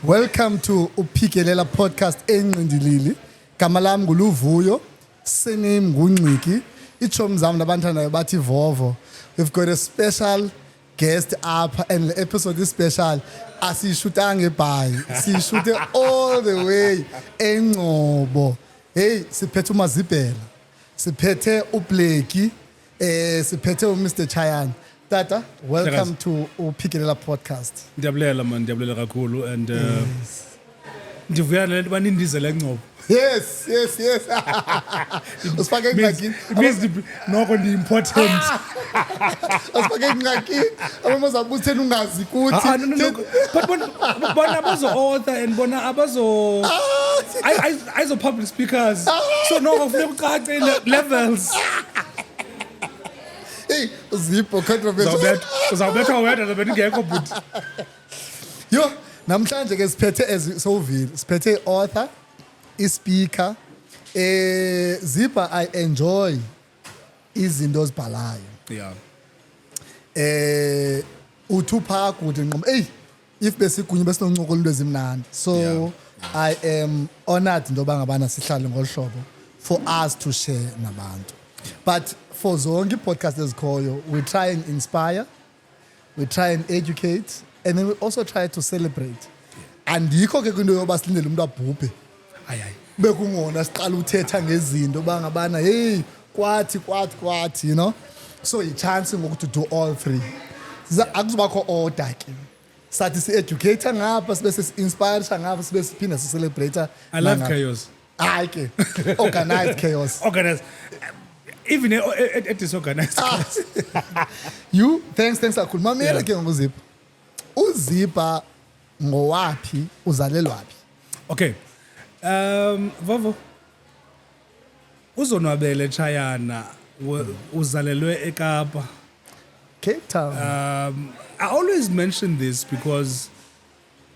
Welcome to Phikelela podcast Ngxiki. Gama lami nguLuvuyo, surname nguNgxiki. Ichomi zami nabantwana bathi Vovo. We've got a special guest up and the episode is special. Asishutanga eBhayi. Sishute all the way eNgxobo. Hey, siphethe uMazibela. Siphethe uBleki. Siphethe uMr Tshayana. Tata, welcome to Phikelela podcast. Ndiyabulela man, ndiyabulela kakhulu and ndivuya nento banindizela eNgxobo. Yes. Usifake Ngxiki. Means noko ndi-important. Usifake Ngxiki. Abamoza butheni ungazi kuthi. No. But bona abazo-author and bona abazo-public speakers. So noko kufuneka ucace levels. Hey, Zippo controversial. Uzawubethwa wedwa zobe ndingekho but. Yo, namhlanje ke siphethe ezisovile. Siphethe author, speaker. Zippa, I enjoy izinto ozibhalayo. Yeah. Utupha kude ngqondo. Hey, if besikunye besinoncokola into ezimnandi. So Yeah. I am honored ndoba ngabana sihlale ngolhlobo for us to share nabantu. But for zonke podcast ezikhoyo, we try and inspire, we try and educate, and then we also try to celebrate. Andikho ke kwinto yoba silindele umuntu abhubhe. Hayi. Bekungona siqala uthetha ngezinto bangabana hey kwathi, you know. So i-chance ngoku to do all three. Akuzubakho order ke. Sathi si-educator ngapha sibe si-inspire ngapha sibe siphinda si-celebrate. I love chaos. Hayi ke. Organized chaos. Organized. Even at disorganized chaos. You thanks kakhulu. Mamela ke ngozipha. Uzipha ngowaphi uzalelwaphi? Okay. Vovo. Zonwabele Tshayana uzalelwe eKapa. Cape Town. I always mention this because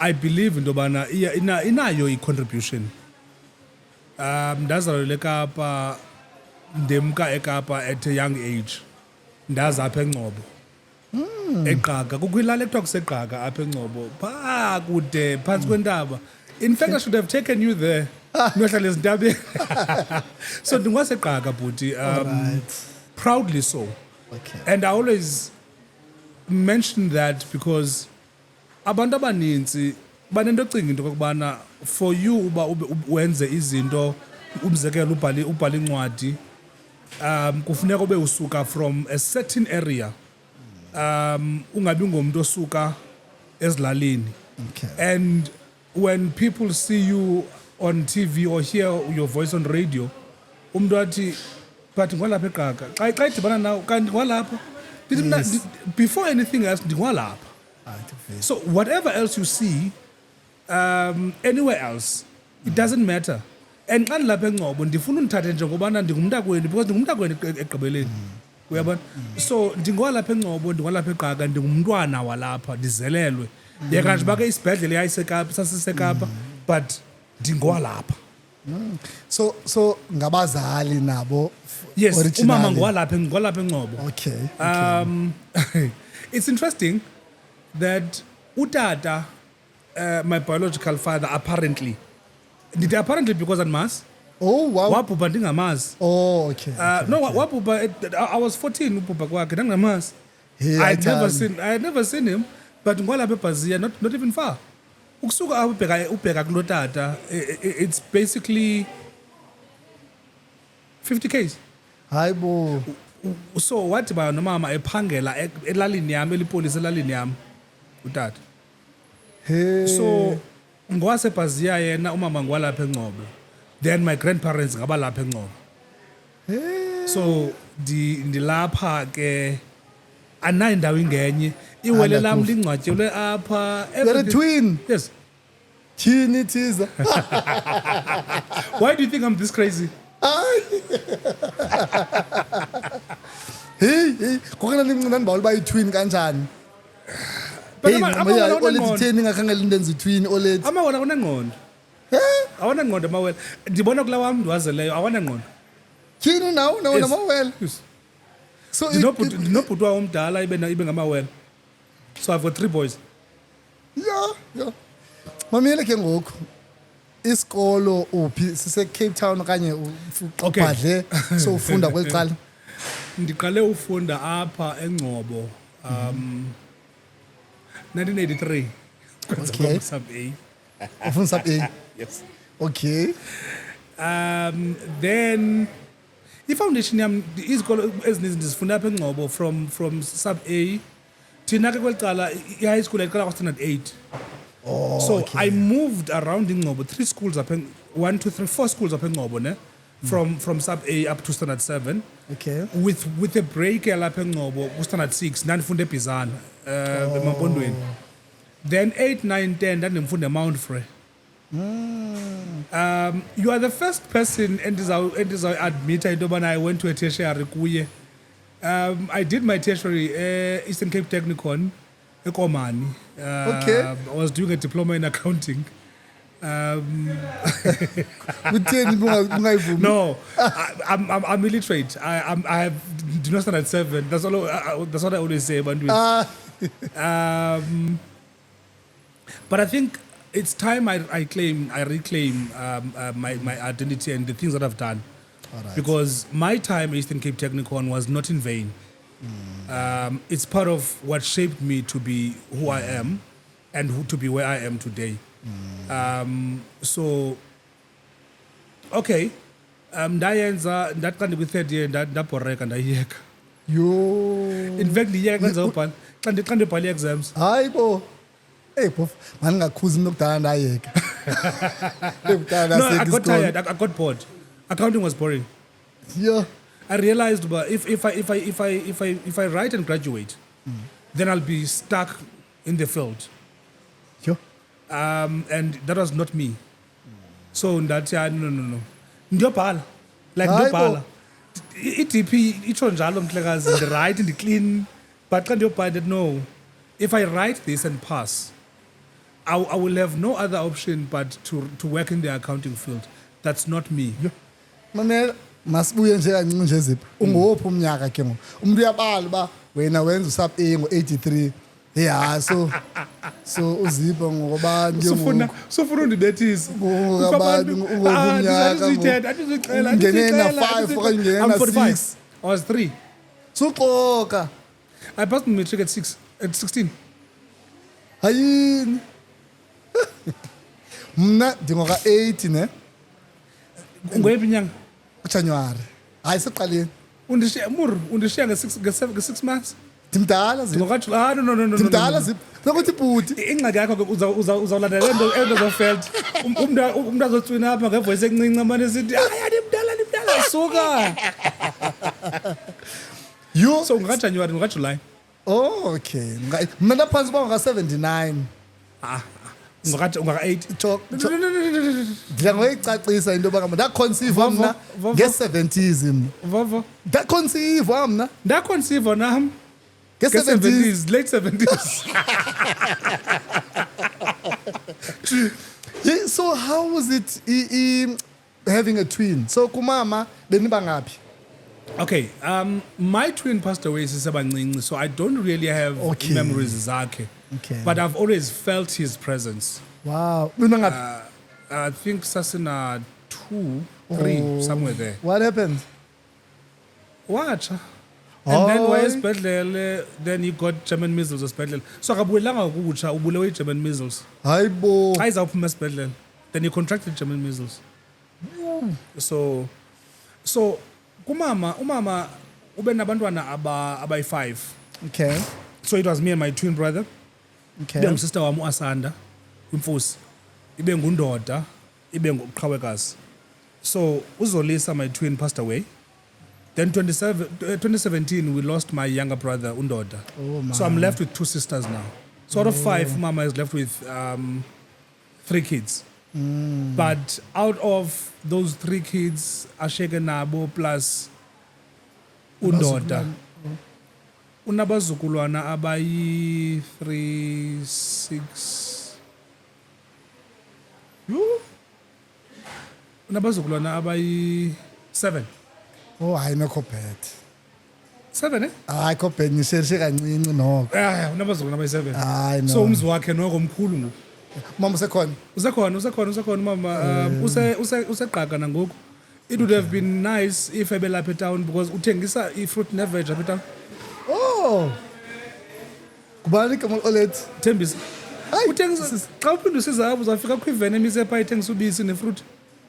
I believe into bana inayo i-contribution. Ndazalelwe eKapa, ndemka eKapa at a young age. Ndaza apha eNgxobo. eGqaga kukwilala ekuthiwa kuseGqaga apha eNgxobo phaa kude phantsi kwentaba. In fact, I should have taken you there. Nohlala ezintabeni. So ndingowaseGqaga bhuti. Proudly so. Okay. And I always mention that because abantu abaninzi banento ocinga into kokubana for you uba wenze izinto umzekelo ubhale incwadi kufuneka ube usuka from a certain area ungabi ngomuntu osuka ezilalini. Okay. And when people see you on TV or hear your voice on radio umuntu athi but ngwalapha eGqaga xa idibana nawe kanti ngwalapha before anything else ndingwalapha. So whatever else you see anywhere else it doesn't matter. And xa ndilapha eNgxobo ndifuna undithathe njengobana ndingumntakweni because ndingumntakweni egqibeleni. Uyabona? So ndingwalapha eNgxobo ndingwalapha eGqaga ndingumntwana walapha ndizelelwe. Yeka nje bake isibhedlele yayiseKapa sasiseKapa but ndingwalapha. So ngabazali nabo. Yes, originally. umama ngwalapha eNgxobo. Okay. It's interesting that utata my biological father apparently because andimazi. Oh wow. Wabhubha ndingamazi. Oh okay. No, wabhubha I was 14 ubhubha kwakhe ndingamazi. Hey, I had never seen him but ngwalapha eBrazil not even far. Ukusuka apho ubheka kulotata it's basically 50 km. Hayibo. So wathi ba nomama ephangela elalini yami elipolisa elalini yami utata. Hey. So ngwaseBrazil yena umama ngwalapha eNgxobo. Then my grandparents ngaba lapha eNgxobo. Hey. So ndilapha ke anayi ndawo ingenye iwele lam lingcwatyelwe apha. You're a twin. Yes. Chini tiza. Why do you think I'm this crazy? Hey, kokana limncane bawuba yi-twin kanjani? Hey, mama olethi theni ngakhangela into enza i-twin olethi. Amawela awunangqondo. Awunangqondo amawela. Ndibona kula wami ndiwazeleyo awunangqondo. Tyhini nawo namawele. So ndinobhutwa omdala ibe ngamawela. So I've got 3 boys. Yeah. Mamele ke ngoku. Isikolo uphi sise Cape Town okanye Okay. ubhadle so ufunda kwelicala. Ndiqale ufunda apha eNgcobo 1983. Okay. Sub A. Ufunda sub A. Yes. Okay. Then i-foundation yam izikolo ezininzi ndizifunda apha eNgcobo from sub A. Thina ke kwelicala i-high school yayiqala kwa-standard 8. Oh, So okay. I moved around in Ngcobo, 3 schools up in 1, 2, 3, 4 schools up in Ngcobo, ne? From sub A up to standard 7. Okay. With a break up in Ngcobo, standard 6, nandifunde Bizana, emapondweni. Then 8, 9, 10, nandifunde Mount Frey. You are the first person and I admit I went to a tertiary kuye. I did my tertiary Eastern Cape Technikon. Ekomani. Okay. I was doing a diploma in accounting. Utheni bungayivumi? No, I'm illiterate. I have do not stand at 7. That's what I always say. But I think it's time I reclaim my identity and the things that I've done. Alright. Because my time at Eastern Cape Technikon was not in vain. It's part of what shaped me to be who I am and to be where I am today. So, okay. Ndayenza ndathanda kwi-3rd year ndabhoreka ndayiyeka. Yo. In fact ndiyeka ndizawubhala xa ndibhala ii-exams. Hayibo. Hey bof, mandingakhuzi nokudala ndayeka. Ekudala No, I got isikolo. tired. I got bored. Accounting was boring. Yeah. I realized, but if I write and graduate, then I'll be stuck in the field. Yo. And that was not me. So that no. Ndiyobhala. Like Hayi ndiyobhala. I-DP itsho njalo mhlekazi ndi-write ndi-clean. But xa ndiyobhala no. If I write this and pass, I will have no other option but to work in the accounting field. That's not me. Mamela masibuye nje kancinci nje zipho. Ungophi umnyaka ke ngoku? Umuntu uyabala ba wena wenza usub A ngo-83. Yeah, so uzipho ngoba Sufuna undibethisa. Ungene na-5 okanye ungene I'm 45. na-6. I was 3. Suxoka. I passed my matric at 16. Hayini. Mna ndingoka-8 ne? Ngoyiphi inyanga? January. Hayi seqaleni. Undishiya nge-6 months. Ndimdala zipho. NgokaJulayi. No. Ndimdala zipho. Nokuthi bhuti. Ingxaki yakho uzawulandela ento zofelt. Umuntu azotswina apha ngevoice encinci amane sithi ndimdala suka. You. So ngokaJanuwari ngokaJulayi. Oh, okay. Mna ndaphansi uba ngoka-79. Ungaka-8. Ndidla ngoyicacisa into yoba ndakhonsivwa mna Vovo. nge-70s mna. Vovo. Ndakhonsivwa mna Ndakhonsivwa nam. nge-70s. Nge-70s, late 70s. Yeah, so how was it having a twin? So kumama beniba ngaphi? Okay, my twin passed away sisebancinci, so I don't really have Okay. memories zakhe. Okay. But I've always felt his presence. Wow. Beniba ngaphi? I think sasina 2, 3, somewhere there. What happened? Wacha. And then Oh. wayesibhedlele, then he got German measles esibhedlele. So akabuyelanga ukutsha, ubulewe German measles. Hayibo. Xa izawuphuma esibhedlele. Then he contracted German measles. So umama ube nabantwana abayi-5. Okay. So it was me and my twin brother. Okay. Ibe ngusister wami uAsanda, uMfusi. Ibe ngundoda, ibe nguqhawekazi. So uZolisa, my twin, passed away. Then 2017 we lost my younger brother Undoda. Oh, man. So I'm left with 2 sisters now. So out of 5, Mama is left with 3 kids. But out of those 3 kids, Asheke Nabo plus Undoda. Unabazukulwana abayi 3, 6. Unabazukulwana abayi 7. Oh, hayi nokho bad. 7 eh? Hayi kho bad ngisherishe kancinci noko. Unabazukulwana abayi 7. Hayi no. So umzi wakhe noko mkhulu ngoku. Mama usekhona. Usekhona mama. Useqhaga nangoku. It would have been nice if ebelapha town because uthengisa i-fruit ne-veg apha town. Oh. Kubani igama olethi? Thembisa. Hayi, Uthengisa xa uphinde usiza apho uzafika kwi-van emise pha ithengisa ubisi ne-fruit.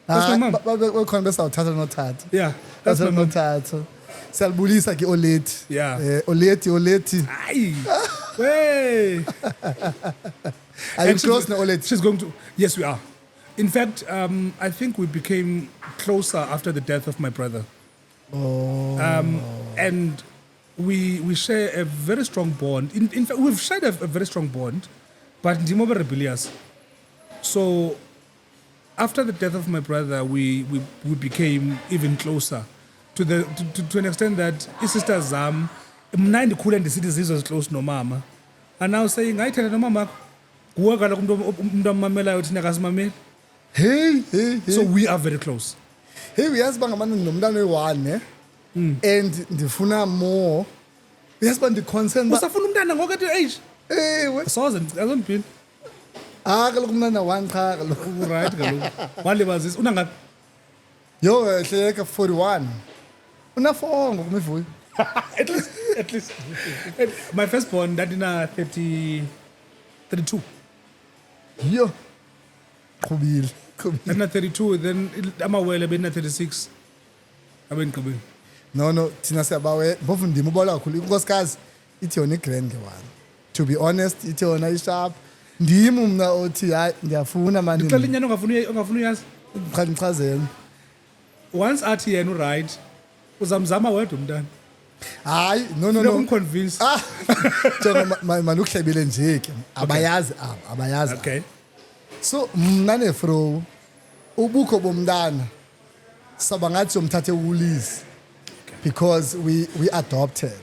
That's my Hayi, mom. bekhona besawuthatha nothatha. Yeah, that's my mom. Nothatha. Siyalibulisa ke olethi. Yeah. Olethi. Aye. Way. Are you close na olethi? She's going to. Yes, we are. In fact, I think we became closer after the death of my brother. Oh. And we share a very strong bond. In fact, we've shared a very strong bond, but ndimo rebellious. So after the death of my brother, we became even closer to an extent that his sister Zam, mna ndikhule ndisithi zizwe close no mama. And now saying, ayithanda no mama. Kuwe kaloku umuntu amamelayo thina kasimameli. Hey. So we are very close. Hey, uyazi bangabantu nomntana oyi-1 ne? And ndifuna more. Uyazi ba ndi-concern ba. Usafuna umntana ngoku at your age? Ewe. Soze azonibhini. Kaloku umntana 1 cha kaloku. Right kaloku. Walibazisa unangaphi? Yo, hleka 41. Una-4 ngoku mivuyo. At least. My firstborn, that in 32. Yo. Qhubile. That in 32, then amawele bena 36. Abenqibeni. No, thina siyabawe bovu ndimo bola kakhulu. Inkosikazi ithi yona i-grand nge-1. To be honest, ithi yona i-sharp. Ndimo mna othi hayi ndiyafuna mani. Ngicela inyani ongafuna uyazi. Ngichazeni. Once athi yena right, uzamzama wedwa umntana. Hayi, no. Ukumconvince. Jonga mani ukuhlebile nje ke. Abayazi. Okay. So mna nefro ubukho bomntana sabangathi umthathe uLiz because we adopted.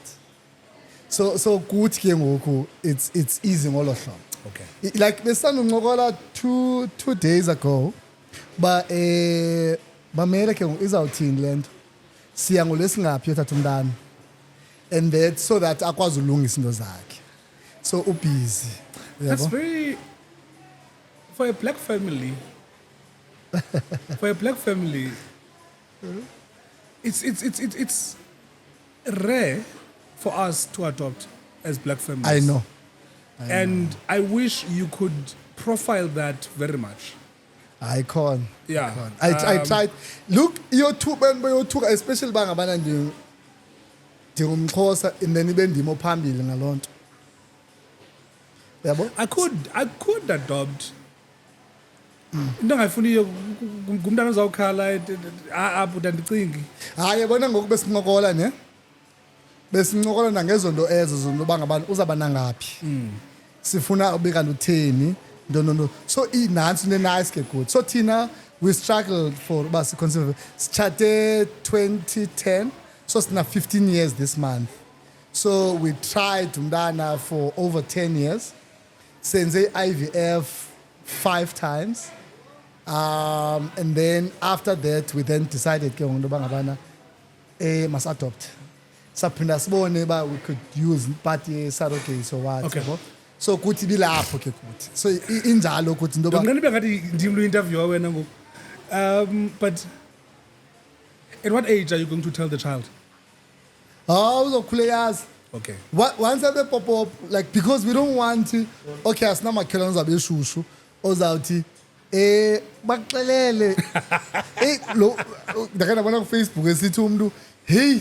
So good ke ngoku it's easy ngolo hlobo. Okay. Like besanuncokola 2 days ago ba bamele ke izawuthini lento siya ngolesingaphi yothatha umntana and that so that akwazi ulungisa into zakhe so ubusy. That's very for a black family. It's rare for us to adopt as black families. I know. And I wish you could profile that very much. I can't. Yeah. I tried. Look, your two, especially bangabana ndingumXhosa and then ibe ndimo phambili ngalonto. Yabo? I could adopt. Into ngayifuniyo ngumntana ozawukhala apho ndandicingi. Hayi yabona ngoku besincokola ne? Besincokola nangezonto ezo zonto bangabantu uzaba nangaphi. Sifuna ubeka lutheni. No. So nansi nice ke good. So Tina we struggled for basi conservative. Started 2010. So it's now 15 years this month. So we tried umntana for over 10 years. Senze IVF 5 times. And then after that we then decided ke ngoku bangabana must adopt. Saphinda sibone ba we could use party surrogate or what. Okay. So kuthi bilapho ke kuthi. So injalo kuthi into ba. Ngani bengathi ndimlo interview wena ngoku. But at what age are you going to tell the child? Uzokhule yazi. Okay. Once I pop up like because we don't want to okay asinamakhelwane uzabe eshushu ozawuthi baxelele lo ndakana bona ku Facebook esithi umuntu hey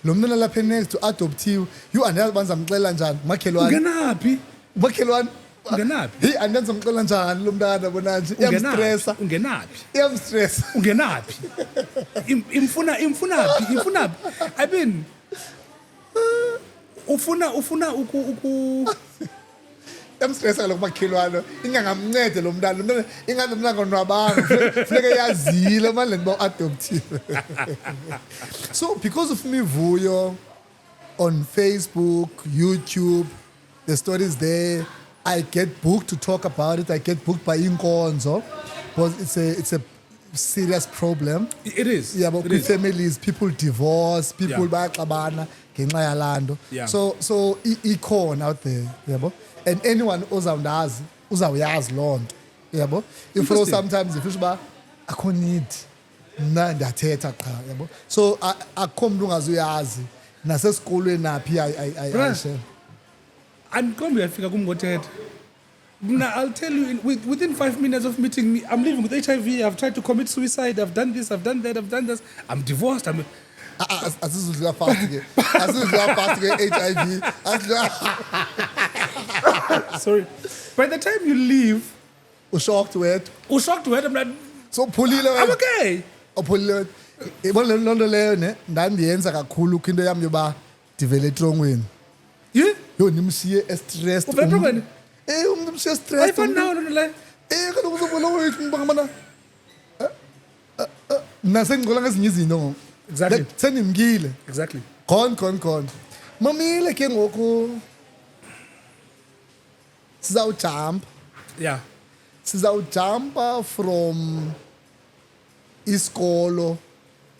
lo mntana lapha next to adoptive you andazi banzamxelela njani makhelwane Ungenaphi? makhelwane Ungenaphi? hey andazi ngixelela njani lo mntana bona nje iyamstressa Ungenaphi? Ungenaphi? Imfunaphi? I mean ufuna uku yamstressa lo makhelwane ingangamncede lo mntana ingaze mntana ngonwabanga funeka yazile manje ba adoptive. So because of Luvuyo on Facebook, YouTube, the stories there, I get booked to talk about it. I get booked by Iinkumbuzo because it's a serious problem. It is. Yeah, but with families, people divorce, people baxabana ngenxa yalando. So ikhona out there, yabo. And anyone ozawuyazi lonto yabo. If Interesting. sometimes if uba akho need mna ndiyathetha qha yabo. So akho mntu ungazuyazi nasesikolweni naphi Bruh. ayishare. Andiqombi uyafika kum ngothetha. Mna, I'll tell you, within 5 minutes of meeting me, I'm living with HIV, I've tried to commit suicide, I've done this, I've done that, I've done this, I'm divorced, Asizudlula fast ke. Asizudlula fast ke HIV. sorry. By the time you leave, Ushocked wethu. ushocked whether I'm like, So phulile I'm wena. okay. Ophulile. Ibona le nto leyo ne ndandiyenza kakhulu into yami yoba ndivele etrongweni. Yeah? Yo nimshiye stressed. Uvela etrongweni? Umuntu umshiye stressed. Ayifani nawo loo nto leyo. Kaloku uzobona wethu ngibanga nasengcola ngezinye izinto ngoku. Exactly. Sendimkile. Exactly. Gone. Mamile ke ngoku sizawujump. Yeah. Sizawujumpa from iskolo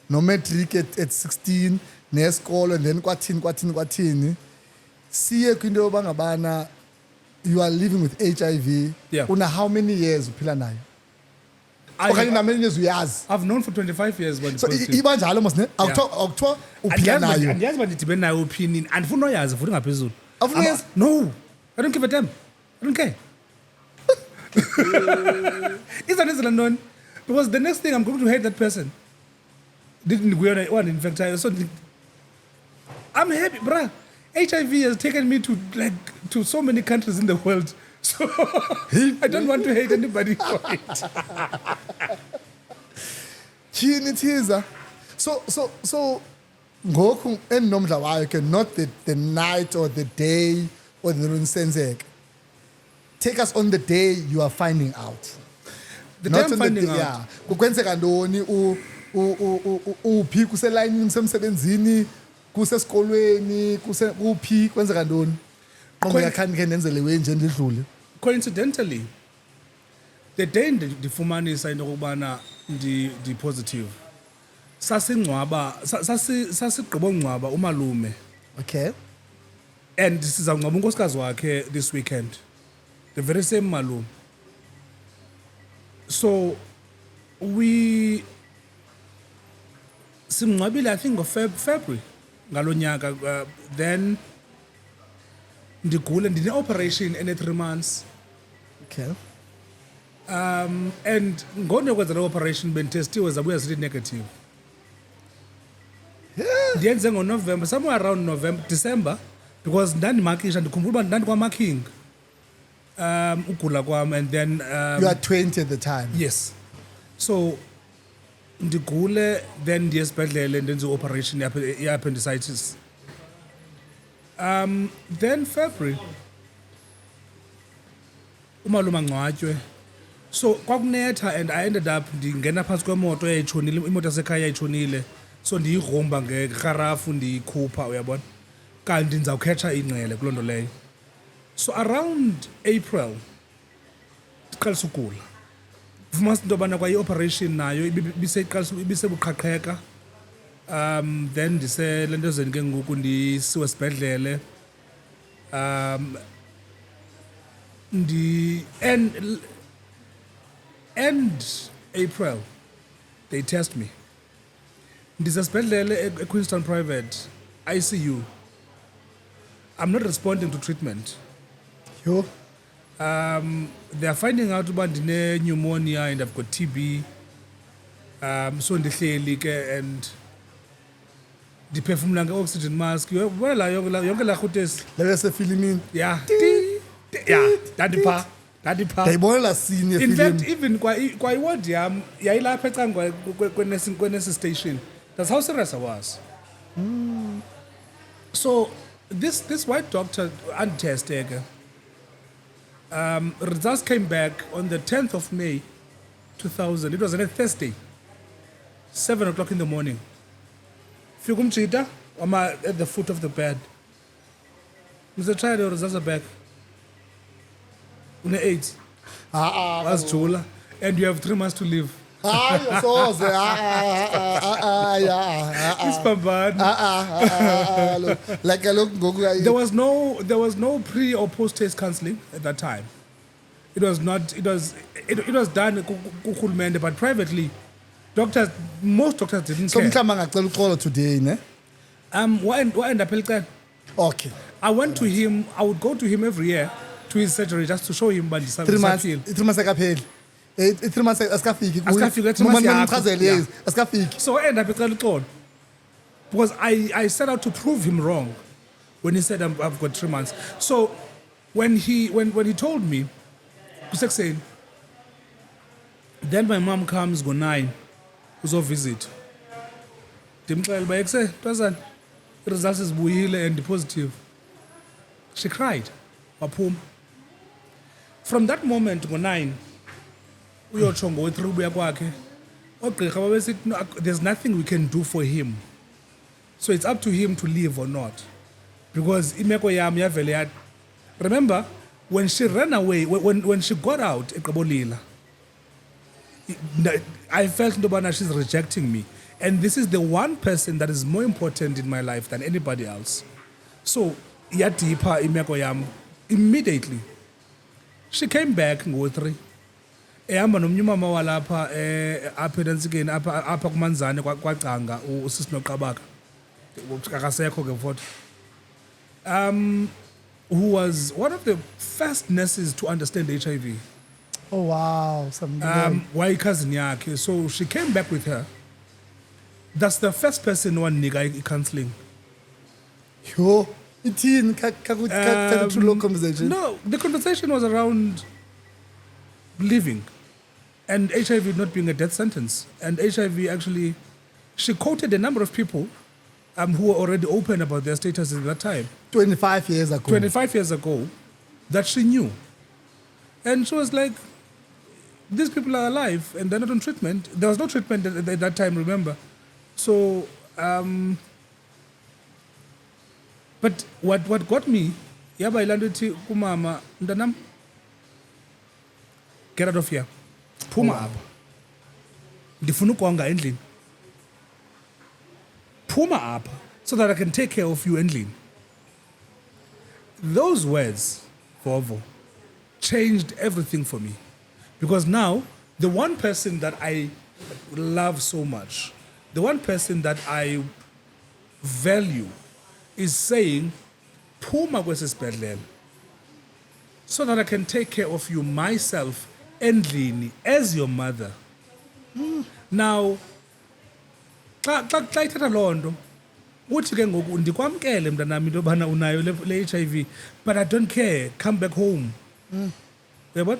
no matric at 16 neskolo and then kwathini siye kwinto yoba ngabana you are living with HIV. Yeah. Una how many years uphila nayo? Okanye na many years uyazi? I've known for 25 years when So iba njalo mos ne? Awuthiwa uphila nayo. andiyazi uba ndidibene nayo opinion andifuna uyazi futhi ngaphezulu. Awufuna uyazi? No, I don't give a damn. I don't care. Izanenzela ntoni? Because the next thing I'm going to hate that person. Didn't go on infect. So I'm happy, bruh. HIV has taken me to so many countries in the world. So I don't want to hate anybody for it. Tyhini thiza. So ngoku endinomdla wayo ke not the night or the day or the nsenzeke. Take us on the day you are finding out. The day I'm finding out. Yeah. Kukwenzeka ntoni uphi kuselayinini kusemsebenzini kusesikolweni kuphi kwenzeka ntoni? Qongo yakhani ke ndenzele wenje ndidlule. Coincidentally, the day ndifumanisa into okubana ndi positive. Sasigqiba ungcwaba umalume. Okay. And sizawungcwaba unkosikazi wakhe this weekend. The very same malume. So we simngcwabile I think of February ngalo nyaka then ndigule ndine operation ene 3 months. Okay. And ngone kwenza le operation bentestiwe zabuya zithi negative. Ndiyenze ngoNovember, somewhere around November, December, because ndandimakisha ndikhumbula uba ndandikwamarking ugula kwam and then You are 20 at the time. yes. So ndigule then ndiye esibhedlele ndenze operation ye-appendicitis. Then February umalume angcwatywe. So kwakunetha and I ended up ndingena phantsi kwemoto eyayitshonile, imoto yasekhaya yayitshonile. So ndiyigrumba ngerharafu ndiyikhupha uyabona. Kanti ndizawukhetha ingqele kuloo nto leyo. So around April ndiqalisa ukugula. Fumanisa into yobana kwayi-operation nayo ibisebuqhaqheka. Then ndiselentozeni ke ngoku ndisiwe esibhedlele. End April they test me. Ndisesibhedlele eQueenstown Private ICU. I'm not responding to treatment. Yo. They are finding out about the pneumonia and I've got TB. So ndihleli ke and ndiphefumula nge-oxygen mask. Wela yonke la khutesi. Lewe sefilimini. Yeah. Yeah, ndandipha. Ndayibona la scene In fact, yefilm. even kwa iward yam yayilapha ecangwa kwenesi station. That's how serious I was. So this white doctor untested. Results came back on the 10th of May, 2000. It was on a Thursday, 7 o'clock in the morning. Fikumchita, I'm at the foot of the bed. Mr. Try the results are back. On the 8th. That's Jula. And you have 3 months to live. It's bad. Like I look There was no pre or post test counseling at that time. It was not. It was done kuhulumende, but privately, most doctors didn't So care. mhlawumbe angacela uxolo today ne. Waenda phela. Okay. I went to him. I would go to him every year to his surgery just to show him. But 3 months. 3 months akapheli. 3 months asikafiki. Asikafiki, 3 months yakho. Mchazele Yeah. yes. Asikafiki. So I ended up because I set out to prove him wrong when he said I've got 3 months. So when he told me, saying, then my mom comes go 9, uzo visit. Dimxela ba ekse ntwazana results zibuyile and positive. She cried. Waphuma. From that moment go 9 uyotsho ngo 3 ubuya kwakhe. Ogqirha babesithi no, there's nothing we can do for him. So it's up to him to live or not. Because imeko yam yavele yathi. Remember when she ran away, when she got out eGqabolila, I felt nobana she's rejecting me. And this is the one person that is more important in my life than anybody else. So yadipa imeko yam immediately. She came back ngo 3. Ehamba nomnye umama walapha apha entsikeni apha kumanzane kwacanga usisi noqabaka. Akasekho ke mfowethu. Who was one of the first nurses to understand HIV. Oh wow, something. Why cousin yakhe. So she came back with her. That's the first person one nigga counseling. Yo, ithini ka true conversation. No, the conversation was around living and HIV not being a death sentence. And HIV actually, she quoted a number of people who were already open about their status at that time. 25 years ago. 25 years ago, that she knew. And she was like, these people are alive and they're not on treatment. There was no treatment at that time, remember. So, but what got me, yaba ilanduthi kumama, mntanam, get out of here. Phuma apha. Ndifuna ukonga endlini. Phuma apha so that I can take care of you endlini. Those words, Vovo, changed everything for me. Because now, the one person that I love so much, the one person that I value is saying, Phuma kwesibhedlela, so that I can take care of you myself endlini as your mother. Now, xa ithatha loo nto, uthi ke ngoku ndikwamkele mntanami into yobana unayo le HIV, but I don't care, come back home. Yabona?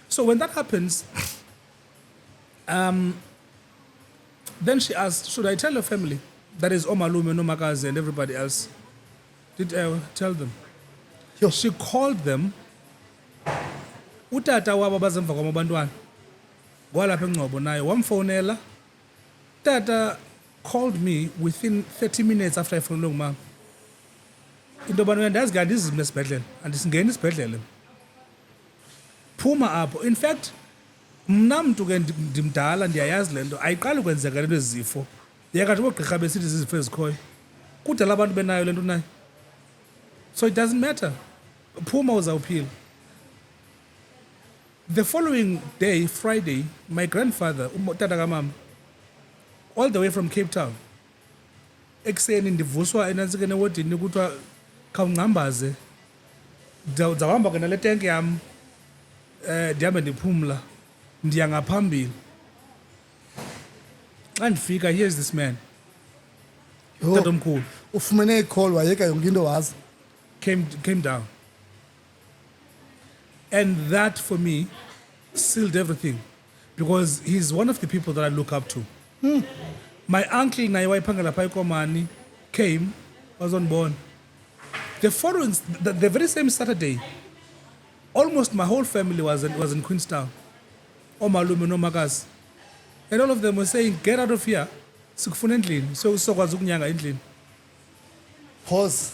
So when that happens, then she asked, should I tell your family? That is Omalume, Nomakazi, and everybody else. Did I tell them? Yo. She called them. Utata wabo bazemva kwamabantwana. Kwalapha eNgcobo naye wamfonela. Tata called me within 30 minutes after I phoned ngumama. Into yobana uyandazi kanti izimo esibhedlela, andisingeni isibhedlela. Phuma apho. In fact, mna mntu ke ndimdala ndiyayazi le nto ayiqali ukwenzeka le nto ezifo. Yakathi oogqirha besithi zizifo ezikhoyo. Kudala abantu benayo le nto nayo. So it doesn't matter. Phuma uzawuphila. The following day, Friday, my grandfather, utata kamama, all the way from Cape Town, ekuseni ndivuswa enantsikeni ewodini kuthiwa khawungcambaze ndizawuhamba ke nale tenki yam ndihambe ndiphumla ndiya ngaphambili. Xa ndifika, here's this man, tatomkhulu, Ufumene icall wayeka yonke into wazi. came down. And that for me sealed everything because he's one of the people that I look up to. My uncle naye wayiphangela phaa eKomani came, was unborn. The following, the very same Saturday, almost my whole family was in Queenstown. Omalume nomakazi. And all of them were saying, get out of here. Sikufuna endlini. So sokwazi ukunyanga endlini. Pause.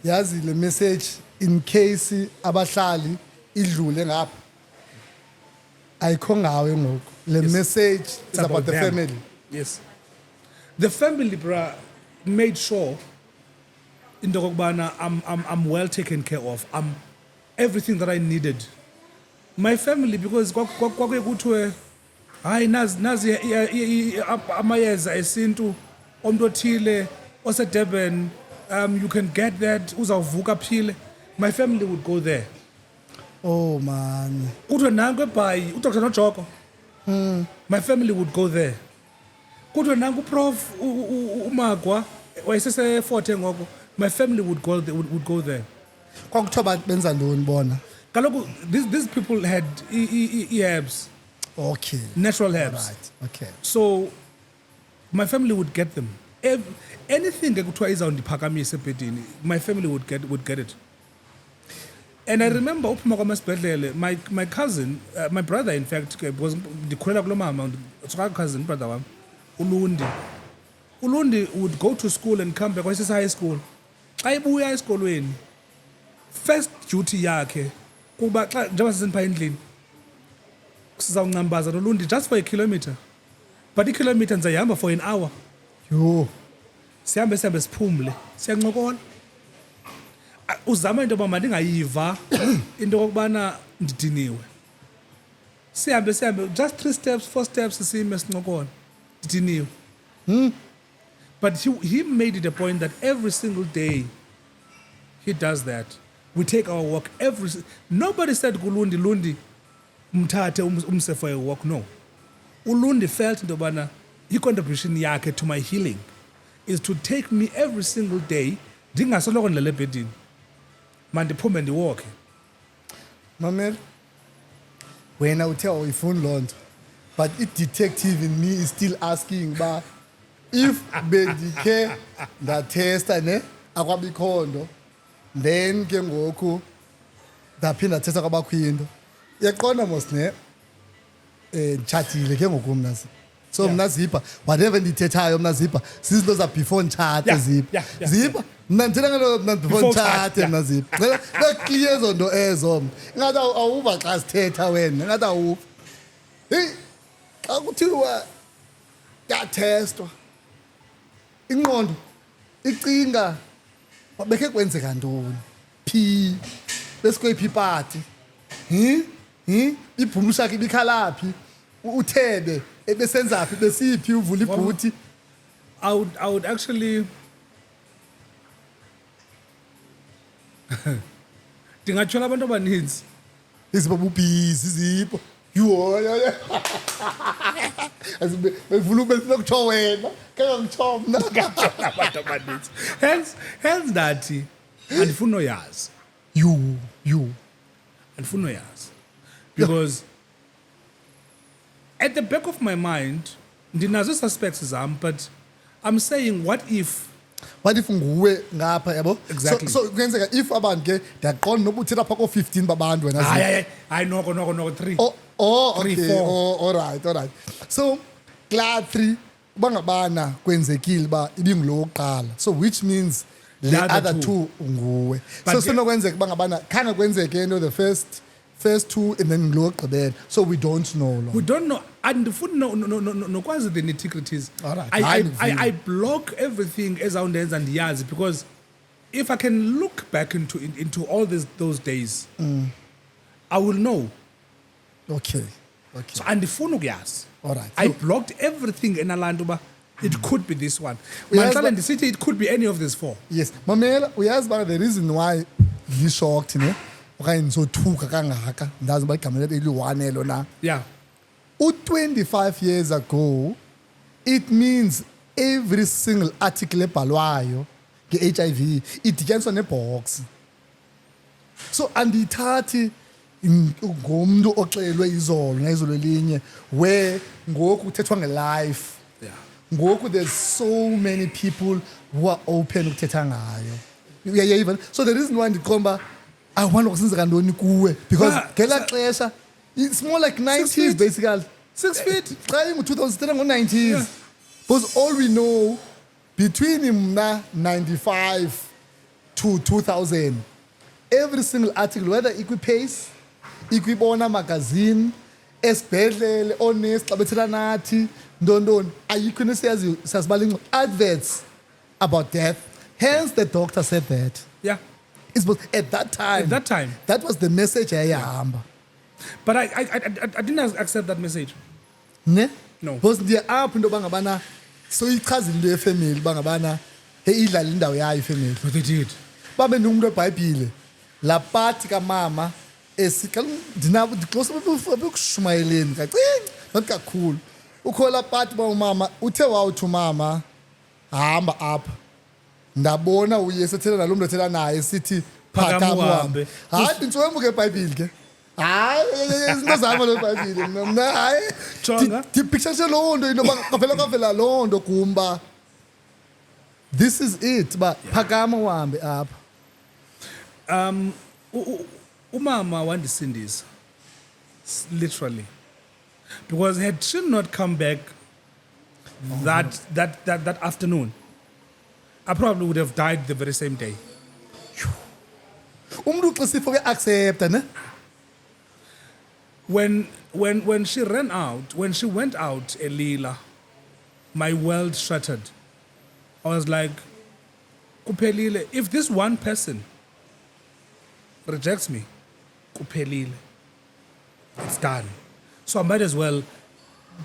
Yazi le message in case abahlali idlule ngapha. Ayikho ngawe ngoku. Le message is about the family. Yes. The family, made sure into okokubana I'm well taken care of. I'm everything that I needed. My family, because kwakuye kuthiwe hayi nazi amayeza esintu omuntu othile oseDurban, you can get that uzawuvuka phile. My family would go there. Oh man. Kuthiwe nanku eBhayi uDr Nojoko. My family would go there. Kuthiwe nanku uProf uMagwa wayesese-Fort ngoko. My family would go there. Kwakuthiwa abantu benza ntoni bona? Kaloku these people had herbs, Okay. natural herbs. Right. Okay. So my family would get them. Anything ekuthiwa izawundiphakamisa ebhedini, my family would get it. And I remember uphuma kwamasibhedlele, my cousin, my brother in fact, because ndikhulela kulo mama, tsoka cousin brother wam, Ulundi would go to school and come back wayesese high school. Xa ibuya esikolweni, first duty yakhe kuba xa njengoba sisenipha endlini sizawuncambaza noLundi just for a kilometer, but ikilometer ndizayihamba for an hour. Yo. Sihambe siphumle siyancokola. Uzama into yoba mandingayiva into yokubana ndidiniwe. Sihambe just 3 steps 4 steps sisime sincokola ndidiniwe. But he made it a point that every single day he does that. We take our walk nobody said Lundi mthathe umse for a walk. No. Ulundi felt into yobana i-contribution yakhe to my healing is to take me every single day ndingasoloko ndilele ebhedini, mandiphume ndiwalke. Mamela, wena uthe awuyifuni loo nto, but i-detective in me is still asking ba if bendikhe ndatesta ne akwabikho nto, then ke ngoku ndaphinda thetha kwabakho into. Uyaqonda mos ne nditshatile ke ngoku mna. So mna Zipha, whatever ndithethayo mna Zipha sizinto za before nditshate Zipha. Zipha mna ndithetha ngalo mna before nditshate mna Zipha. Clear ezo nto ezo mna. Ingathi awuva xa sithetha wena, ingathi awuva. Hey, xa kuthiwa yatestwa ingqondo icinga bekhe kwenzeka ntoni phi besikwephi ipati ibhumushaka ibikhalaphi uthebe ebesenzaphi besiphi uvula ibhuti. I would actually ndingatshola abantu abaninzi Izipho bubhizi izipho yuhoya bevula besinokutsho wena kangakutsho mna abantu abaninzi. Hence ndathi andifuni noyazi. you Andifuni noyazi. Because at the back of my mind ndinazo suspects zam, but I'm saying what if nguwe ngapha yabo. Exactly. So kuyenzeka if abantu ke ndiyaqonda noba uthetha phaa ko-15 babantu wena hayi noko 3. Okay. 3, 4. All right. So glad 3 bangabana kwenzekile ba ibingulo wokuqala, so which means the other two nguwe. So sinokwenzeka bangabana khange kwenzeke into the first 2 and then ngulo wokugqibela, so we don't know. We don't know. Andifuni nokwazi the nitty-gritties. All right. I block everything ezawundenza ndiyazi, because if I can look back into all those days, I will know. Okay. So andifuni ukuyazi. All right. I blocked everything enalanda uba it could be this one. Uyazi Manhlala ndisithi it could be any of these 4. Yes. Mamela, uyazi ba the reason why you shocked ne okanye ndizothuka kangaka ndazi uba igama eli-1 elo na. Yeah. 25 years ago, it means every single article ebhalwayo nge-HIV idityaniswa nebox. So andiyithathi ngomntu oxelwe izolo nezolo elinye where ngoku kuthethwa nge-life. Yeah. Ngoku there's so many people who are open ukuthetha ngayo. Uyayiva? So the reason why ndiqomba I want ukusenzeka ntoni kuwe because ngela xesha it's more like 90s basically. 6 feet. Xa ingu-2010 ngo-90s. Because all we know between mna 95 to 2000, every single article, whether ikwi-Pace, ikwibona magazine, esibhedlele, onesi xa bethetha nathi, ntoni, ayikho into siyaziyo siyazibala adverts about death. Hence the doctor said that. Yeah. It's but at that time. At that time. That was the message ayahamba. But I didn't accept that message. Ne? No. Because ndiya apho into bangabana so ichaza into yefamily bangabana hey idlala indawo yayo ifamily. But they did. Babe nomuntu eBhayibhile la party kamama esikala ndinabo close bekushumayeleni kacinci not kakhulu. Ukhola party ba umama uthe wawuthi umama hamba apha. Ndabona uyesu ethela nalomuntu ethela naye sithi phakama uhambe. Hayi intswembu ke eBhayibhile ke. Hayi izinto zami lo eBhayibhile mina hayi. Jonga. Tipicture lo nto into kavela lo nto kumba. This is it ba phakama uhambe apha. Umama wandisindisa literally because had she not come back that afternoon, I probably would have died the very same day. Umuntu xisifo ke accept ne? When she ran out, when she went out, Elila, my world shattered. I was like, kuphelile. If this one person rejects me, kuphelile. It's done. So I might as well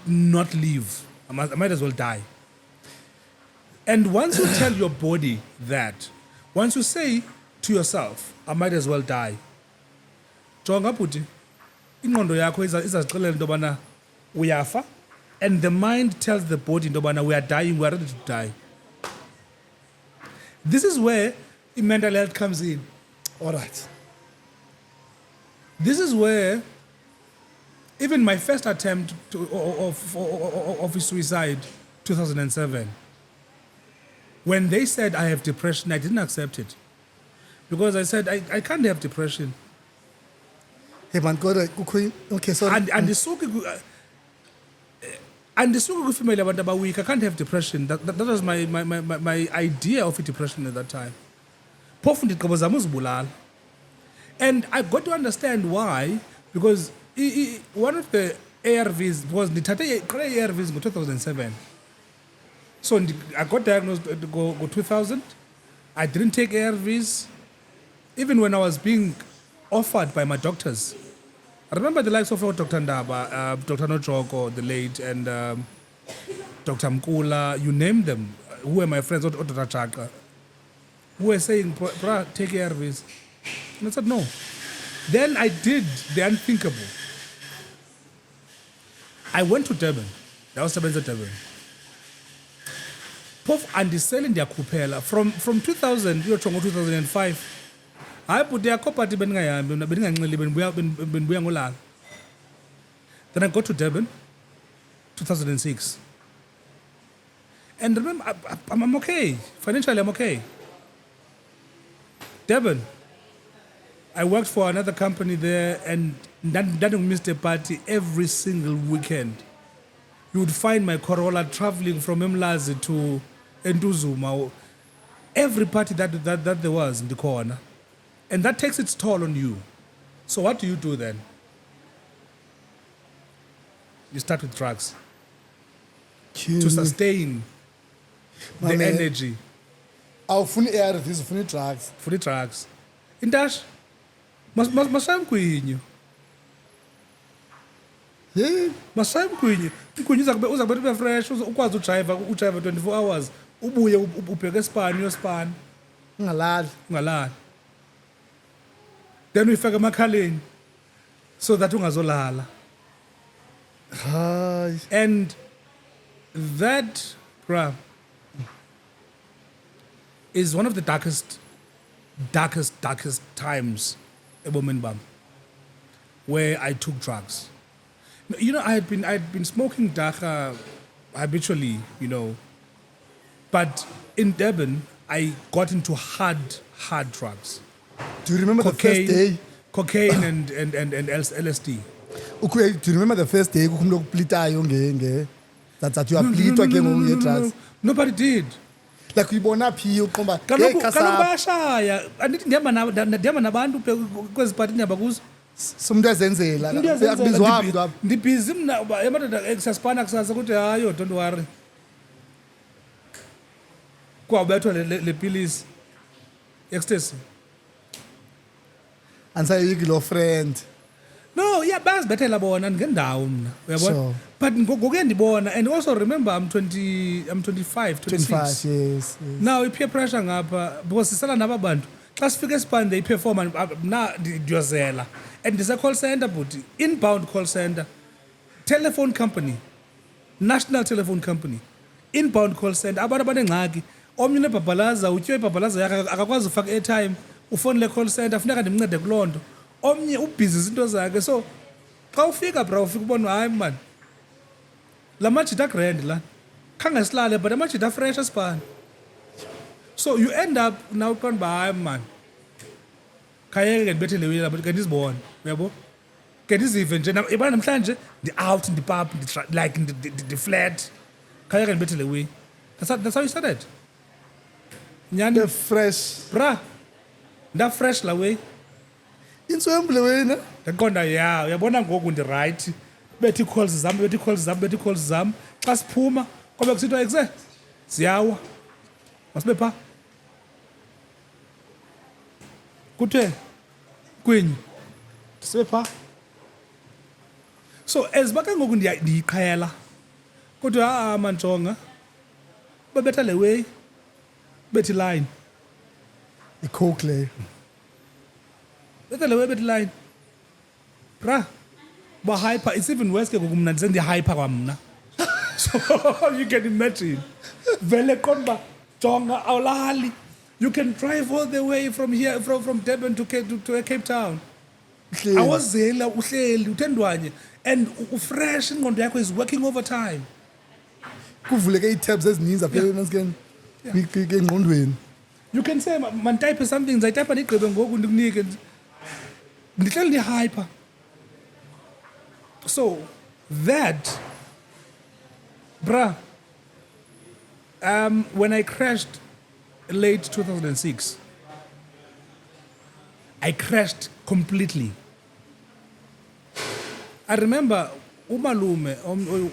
not live. I might as well die. And once you tell your body that, once you say to yourself, I might as well die, jonga puti, ingqondo yakho izazixelela into yobana uyafa, and the mind tells the body into yobana we are dying, we are ready to die. This is where mental health comes in. All right. This is where even my first attempt of suicide, 2007, when they said I have depression, I didn't accept it. Because I said, I can't have depression. Hey man, okay, sorry. And the female about week, I can't have depression. That was my idea of a depression at that time. And I got to understand why, because one of the ARVs was the ARVs in 2007. So I got diagnosed in 2000. I didn't take ARVs, even when I was being offered by my doctors. I remember the likes of Dr. Ndaba, Dr. Nochoko, the late, and Dr. Mkula, you name them, who were my friends, or Dr. Chaka, who were saying, "Bra, take ARVs." And I said, no. Then I did the unthinkable. I went to Durban. That was Durban. Pof and selling their kupela from 2000 to 2005. I put their property Then I got to Durban, 2006. And remember, I'm okay. Financially, I'm okay. Durban. I worked for another company there, and that missed a party every single weekend. You would find my Corolla traveling from Mlazi to Nduzuma, every party that there was in the corner. And that takes its toll on you. So what do you do then? You start with drugs to sustain the energy. Awufuni ARVs, ufuni drugs. Ufuni drugs. Indash, masayam kwinyu. Yeah. Masayam kwinyu. Kwinyu uzakube ube fresh, ukwazi udrive 24 hours. Ubuye ubheke espan uyospan. Ungalali. Then we fake emakhaleni so that ungazolala. Hi. And that is one of the darkest times ebomini bam, where I took drugs. You know, I had been smoking dagga habitually, you know, but in Durban I got into hard drugs. Do you remember the first day? Cocaine and LSD. Okay, do you remember the first day kukhumlo kuplitayo that you are plitwa ke ngomnye drugs? Nobody did. Like uyibona phi uqomba kaloku bayashaya andithi ndihamba nabantu kwezi party ndihamba kuzo somuntu azenzela akubizwa umuntu apha ndibhizi mna yamadoda siyasipana kusasa ukuthi hayo don't worry kwabethwa le pilisi ecstasy. Andisayiki lo friend. No, yeah, bazibethela bona ngendawo mna. Uyabona? Sure. But ngokuye ndibona, and also remember I'm 25, 26. 25, yes. Now i-peer pressure ngapha because sisala naba bantu. Xa sifika esipande they perform mna ndiyozela. And this a call center but inbound call center. Telephone company. National telephone company. Inbound call center. Abantu abanengxaki. Omnye nebhabhalaza utyiwe ibhabhalaza yakhe akakwazi ufaka airtime. Ufone le call center funeka ndimncede kulonto. Omnye ubhizi izinto zakhe so xa ufika bra ufika ubona hayi man la majita grand la khange silale but amajita fresh asipana so you end up now uqonda ba hayi man khayeke ndibethele wena but ke ndizibone uyabo ke ndizive nje ibana namhlanje ndi out ndi pub like ndi flat khayeke ndibethele wena that's how you started nyani The fresh. bra nda fresh la way Intswembule wena. Ngaqonda ya uyabona ngoku ndi right bethi calls zam xa siphuma kobe kusithiwa exe siyawa masibe pha kuthe kwenyu sibe pha so ezibaka ngoku ndiyiqhela kodwa manjonga babetha le way bethi line I-coke leyo. betha le way bethi line bra ba hyper it's even worse ke ngoku mna ndisendi hyper kwamna so you can imagine vele qonba jonga awulali you can drive all the way from here from Durban to Cape Town awazela uhleli uthendwanye and ufresh ingqondo yakho is working overtime Kuvuleke ii-tabs ezininzi apha enaskeni. Engqondweni. you can say man type something ndizayitype ndigqibe ngoku ndikunike ndihleli ndi-hyper so that bruh when I crashed late 2006 I crashed completely. I remember umalume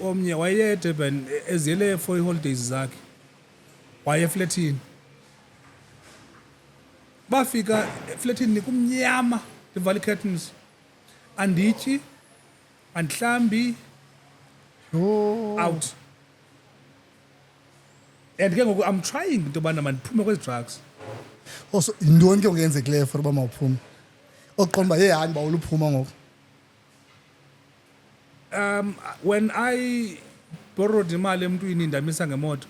omnye waye eDurban eziyele for holidays zakhe waye eflatini bafika eflatini kumnyama ndivala curtains andityi andihlambi out and ke ngoku I'm trying into yobana mandiphume kwezi drugs Also yintoni ke ongenzekileyo for uba mawuphume? Oqomba yehani ba uluphuma ngoku. when I borrowed imali emntwini ndamisa ngemoto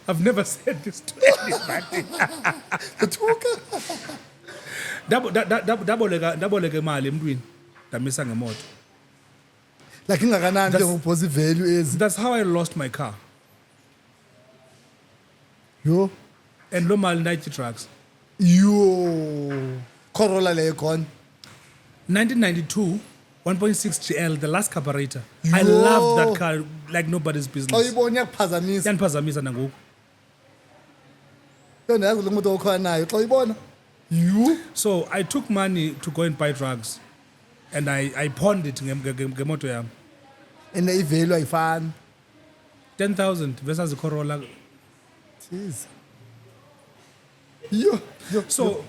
I've never said this to anybody. Ndaboleka imali emntwini ndamisa ngemoto. Like ingakanani ke ngoku value ezi. That's how I lost my car. Yo. And lo mali ndayityi drugs. Yo. Corolla leyo gone. 1992 1.6 GL, the last carburetor. I loved that car like nobody's business. Oyibona yakuphazamisa. Yandiphazamisa nangoku. Yona yazi le moto okhona nayo xa uyibona. You. So I took money to go and buy drugs and I pawned it ngemoto yam. And ivalue ayifani. 10,000 versus a Corolla. Jeez. Yo. So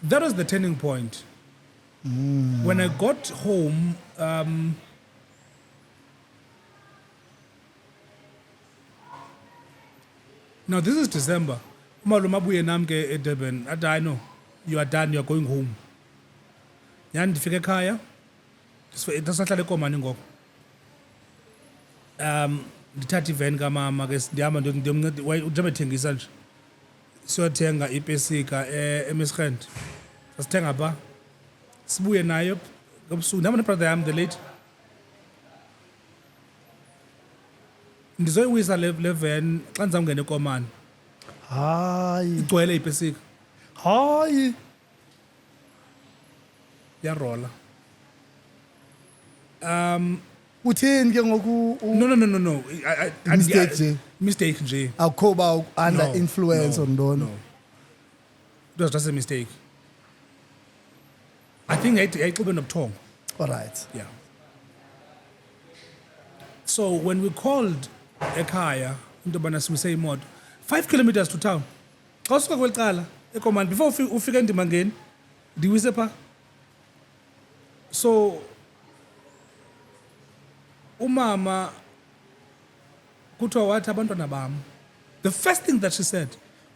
that was the turning point. When I got home, now this is December. Umalume abuye nami ke eDurban. Athi I know you are done, you are going home. Yani ndifike ekhaya. Ndasahlala eKomani ngoko. Ndithatha ivan kamama ke ndihamba ndiyomnceda ujabe thengisa nje. Siyothenga ipesika eMisrand. Sasithenga pha. Sibuye nayo ngobusuku. Ndihamba nebrother yam the late. Ndizoyiwisa le van xa ndizawungena eKomani. Hayi. Igcwele ipesika. Hayi. Yarola. Utheni ke ngoku No. Mistake nje. Mistake nje. Akukho ba under No, influence or ntoni. No. It was just a mistake. I think yayixube nobuthongo. All right. Yeah. So when we called ekhaya into yobana simise imoto 5 kilometers to town. Xa usuka kweli cala ecommand before ufike endimangeni ndiwise phaa. So umama kuthiwa wathi abantwana bam. The first thing that she said,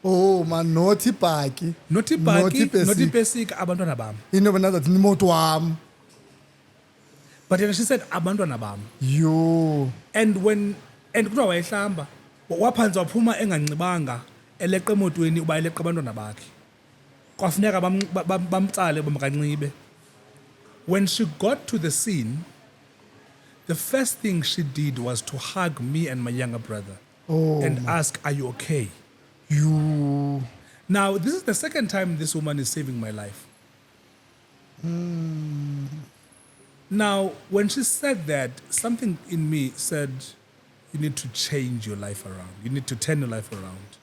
Oh man, nothi bhaki. not ibhaki, not ipesika, abantwana bam. Into yobana zathi imoto wam. But then she said abantwana bam. Yo. And kuthiwa wayehlamba waphansi waphuma engancibanga eleqa emotweni uba eleqa abantwana bakhe. Kwafuneka bamtsale bamkanxibe. When she got to the scene, the first thing she did was to hug me and my younger brother and ask, "Are you okay?" You. Now, this is the second time this woman is saving my life. Now, when she said that, something in me said, you need to change your life around. You need to turn your life around.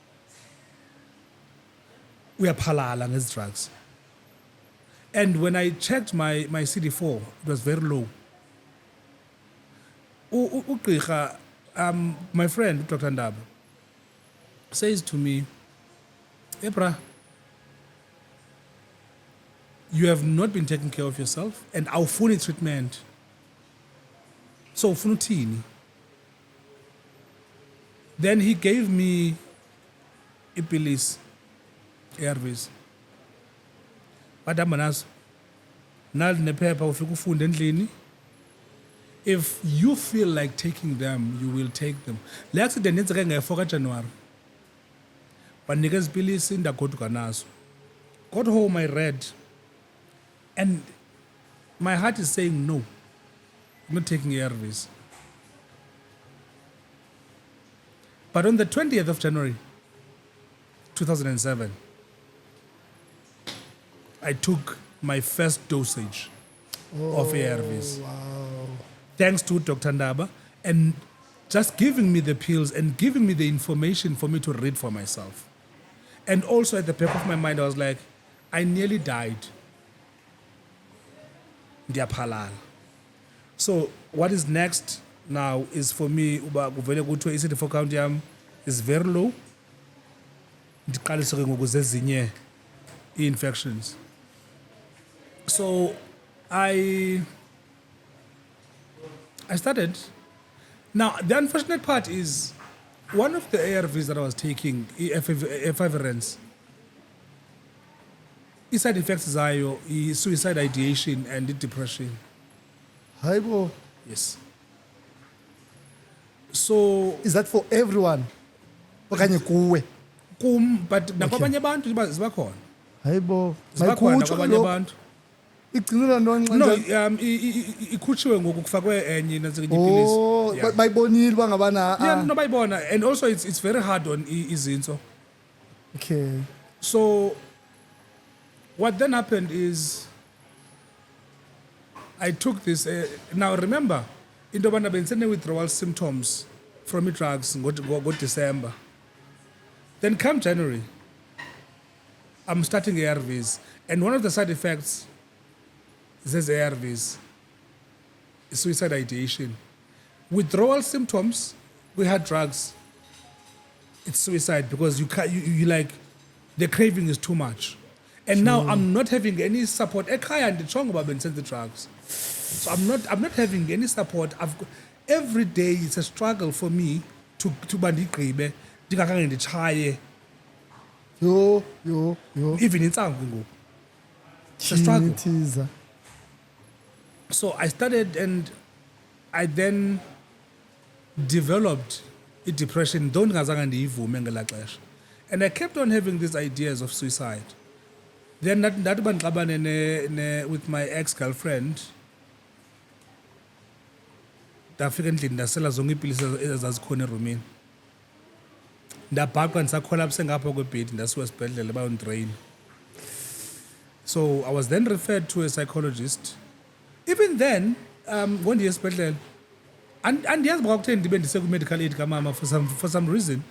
We are palala ngezi drugs. And when I checked my CD4, it was very low. Ugqirha, my friend, Dr. Ndaba, says to me, Ebra, you have not been taking care of yourself and awufuni treatment. So ufuna uthini? Then he gave me ipilis, ARVs. Badamba nazo. Nali nephepha ufika ufunde endlini. If you feel like taking them, you will take them. Le accident yenzeke nge-4 kaJanuwari. Banikeza ipilisi ndagoduka nazo. Got home, I read. And my heart is saying no. I'm not taking ARVs. But on the 20th of January, 2007, I took my first dosage of ARVs. Wow. Thanks to Dr. Ndaba and just giving me the pills and giving me the information for me to read for myself. And also at the back of my mind, I was like, I nearly died. Ndiyaphalala. So what is next now is for me, uba kuvele kuthiwe i-CD4 count yam is very low. Ndiqalise ke ngoku zezinye i-infections. So I started. Now, the unfortunate part is one of the ARVs that I was taking, efavirenz, side effects zayo, suicide ideation and depression. Hayibo. Yes. So, Is that for everyone? Okanye kuwe? but nakwabanye abantu ziba khona. Hayibo. Ziba khona Mayikutsho nakwabanye lokho. abantu. Igcinela ntoni No, nxa ikhutshiwe ngoku kufakwe enye nantsika ipilisi. Oh, Yeah. bayibonile uba ngabana Yeah, no bayibona, and also it's very hard on izinso. Okay. So what then happened is I took this. Now remember, into yobana bendisene withdrawal symptoms from drugs go December. Then come January, I'm starting ARVs, and one of the side effects is ARVs, suicide ideation. Withdrawal symptoms, we had drugs. It's suicide because you like the craving is too much. And now I'm not having any support. Ekhaya and the chong about the drugs. So I'm not having any support. Every day it's a struggle for me to bandiqhibe ndingakange ndichaye Yo. even intsangu ngoku. It's a struggle. Teaser. So I started and I then developed a depression, though ndingazange ndiyivume ngelaa xesha. And I kept on having these ideas of suicide. Then ndathi bandixabane with my ex-girlfriend, ndafika endlini ndasela zonke iipilisi ezazikhona erumini. Ndabhaqwa ndisakholapse ngapha kwebhedi ndasiwa esibhedlele bayondidrayina. So I was then referred to a psychologist. Even then, ngondiye esibhedlele, andiyazi uba kwakutheni ndibe ndisekwi-medical aid kamama for some reason.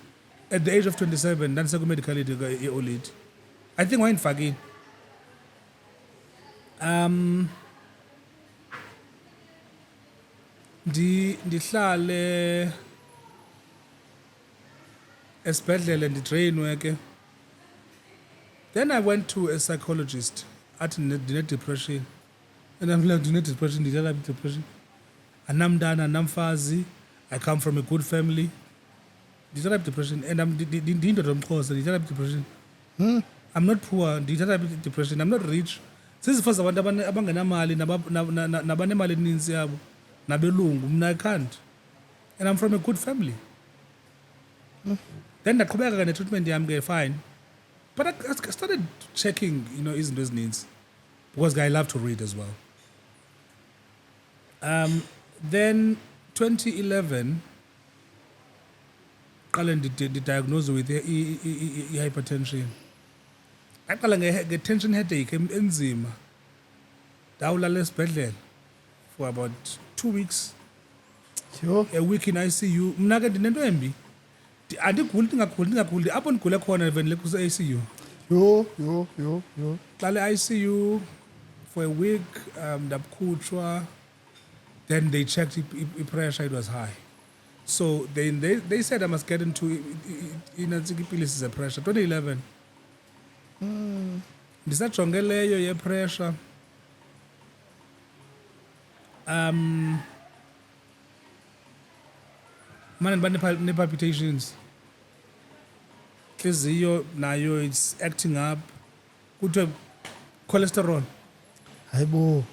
At the age of 27, ndandisekwi-medical aid ye-old age. I think wayendifakile. Ndihlale esibhedlele nditrainwe ke. Then I went to a psychologist athi ndine-depression. And I'm like, ndine-depression, ndithatha phi depression? Anamntana, anamfazi, I come from a good family. Ndithatha phi depression? And ndiyindoda yomXhosa, ndithatha phi depression? I'm not poor, ndithatha phi depression? I'm not rich. Sizifo zabantu abangenamali nabanemali eninzi yabo nabelungu, mna I can't. And I'm from a good family. Then ndaqhubeka ne-treatment yam ke fine. But I started checking, izinto ezininzi. Because I love to read as well. Then 2011, qale ndidiagnosed with hypertension. Aqala nge-tension headache enzima. Ndawulala esibhedlele for about 2 weeks. Yho. A week in ICU. Mna ke ndinento embi. Andiguli ndingaguli apho ndigule khona venile kuse-ICU. Yho. Qale ICU for a week, ndakhutshwa. Then they checked pressure, it was high. So they said I must get into pilisi ze-pressure. 2011. Ndisajonge leyo ye-pressure. Mane ndiba ne-palpitations. Nhliziyo nayo it's acting up. Kuthiwe cholesterol. Hayibo.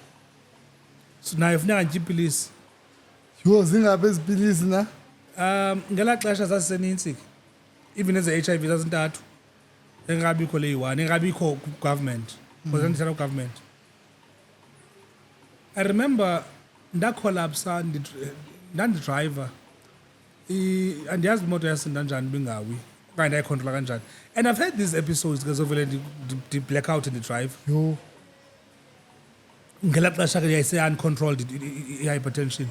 So nayo funeka nditye iipilisi. Yho, zingaphi ezi pilisi na? Ngelaa xesha zasisenintsi ke. Even eze-HIV zazintathu. Engabikho le yi-1, engabikho government. Because ndithatha government. I remember ndakolapsa ndandidrayiva. Andiyazi imoto yasinda njani bingawi. Okanye ndayikhontrola kanjani. And I've had these episodes because ovele ndi-black out in the drive. Yho. Ngelaa xesha ke yayise-uncontrolled i-hypertension.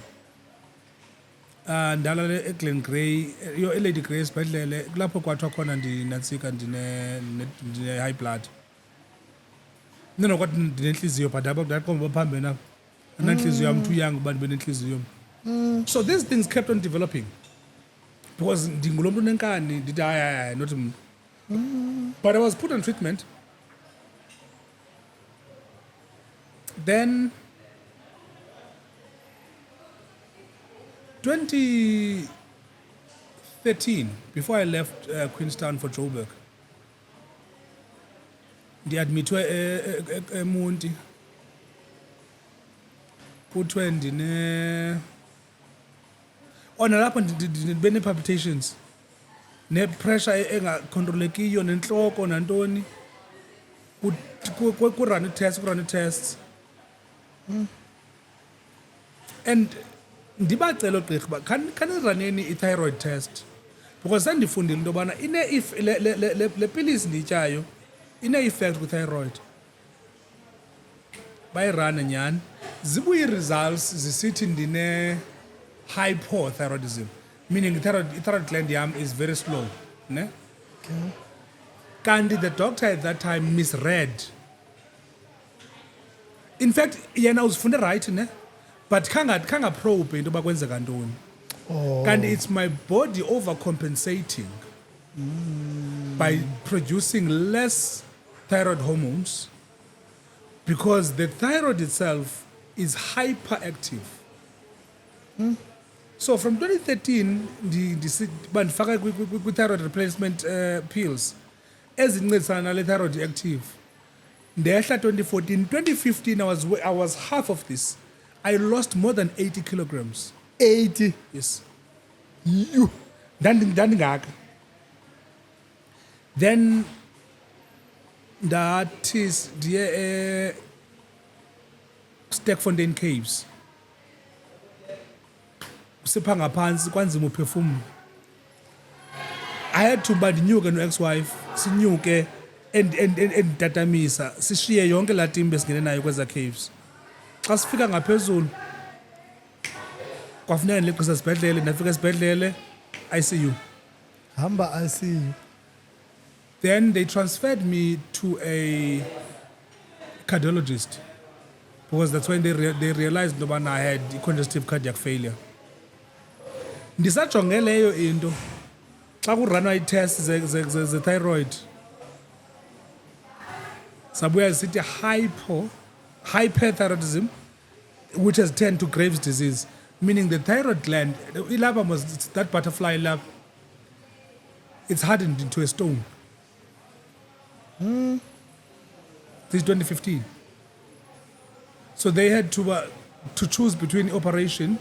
Ndalala eGlen Grey, eLady Grey esibhedlele, kulapho kwathiwa khona ndinantsika ndine-high blood. Kwathi ndinentliziyo but ndaqomba baphambene apha. Andinantliziyo yam too young uba ndibe nentliziyo. So these things kept on developing. Because ndingulo mntu nenkani, ndithi hayi, not mntu. But I was put on treatment. Then 2013, before I left Queenstown for Joburg, ndiadmithwe eMonti. Kuthiwe nalapho ndibe ne-palpitations, ne-pressure engakhontrolekiyo, nentloko nantoni. Kurun tests. And ndibacela oogqirha uba khaniraneni i-thyroid test, because sandifundile into yobana le pilisi ndiyityayo ine-effect kwi-thyroid. Bayirane nyhani, zibuye ii-results zisithi ndine-hypothyroidism, meaning i-thyroid gland yam is very slow, ne? Okay. Kanti the doctor at that time misread. In fact, yena uzifunde right, ne? But kanga probe into yoba kwenzeka ntoni. Kanti it's my body overcompensating by producing less thyroid hormones, because the thyroid itself is hyperactive. So from 2013 ndifaka kwi-thyroid replacement pills ezincedisana nale thyroid active. Ndehla 2014, 2015 I was half of this. I lost more than 80 kilograms. 80. Yes. You. Ndandingaka. Then ndathi ndiye Stekfontein Caves. Sipha ngaphansi kwanzima uphefumula. I had to ndinyuke no-ex-wife, sinyuke enditatamisa, sishiye yonke laa team besingene nayo kweza caves. Xa sifika ngaphezulu kwafuneka ndileqisa esibhedlele, ndafika esibhedlele ICU. Hamba ICU. Then they transferred me to a cardiologist, because that's when they realized that I had congestive cardiac failure. Ndisajonge leyo into xa kuranwa ii-tests ze-thyroid sabuya zisithi hyperthyroidism, which has turned to Graves' disease, meaning the thyroid gland, ilapha it's that butterfly lap, it's hardened into a stone. This is 2015. So they had to choose between operation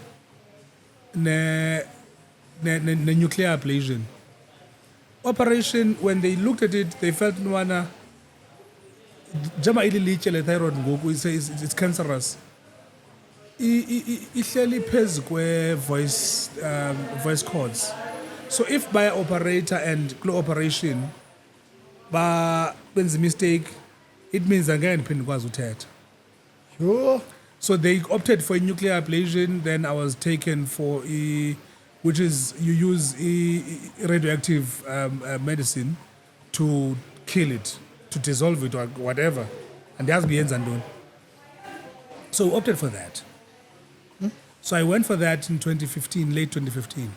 and nuclear ablation. Operation, when they looked at it, they felt nwana jama ililitye le thyroid ngoku it's cancerous. Ihleli phezu voice cords. So if by operator and klo operation benza mistake, it means angeke ndiphinde ndikwazi uthetha. Sure. So they opted for a nuclear ablation. Then I was taken for which is you use radioactive medicine to kill it, to dissolve it or whatever, and there has been done. So we opted for that. So I went for that in 2015, late 2015.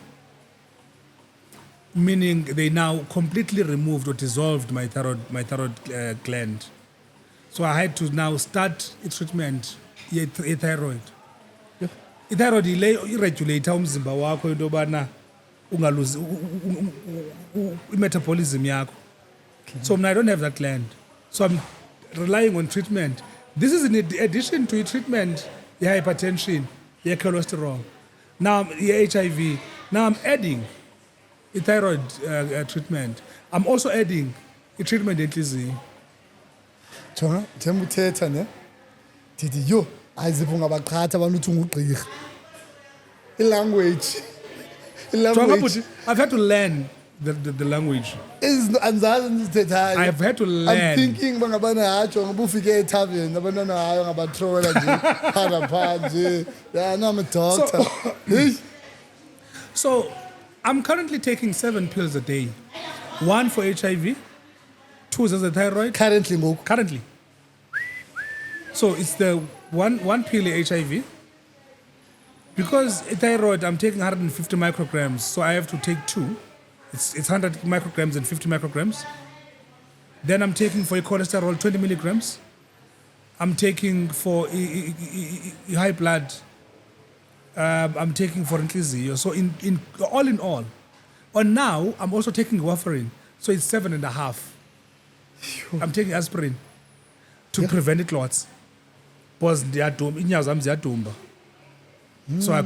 Meaning they now completely removed or dissolved my thyroid gland. So I had to now start a treatment ye-thyroid. Yeah. I-thyroid iregulator umzimba wakho into yobana ungaluzi metabolism yakho. So I don't have that gland. So I'm relying on treatment. This is in addition to a treatment, hypertension, cholesterol. Now HIV. Now I'm adding a thyroid treatment. I'm also adding a treatment enhliziyo. Jonga njengoba uthetha ne ndithi yo ayizipho ngabaqhatha abantu uthi ungugqirha. Language. I've had to learn the language. I've had to learn. I'm thinking bangabana hatsho ngoba ufike ethaveni abantwana hayo ngabatrola nje phana phansi. Yeah, no, I'm a doctor. So I'm currently taking 7 pills a day. 1 for HIV, 2 is the thyroid. Currently. So it's the one pill HIV. Because thyroid, I'm taking 150 micrograms, so I have to take 2. It's 100 micrograms and 50 micrograms. Then I'm taking for cholesterol 20 milligrams. I'm taking for high blood. I'm taking for inhliziyo. So in all. And now I'm also taking warfarin. So it's 7.5. I'm taking aspirin to prevent clots. Because inyawo zami ziyadumba. So I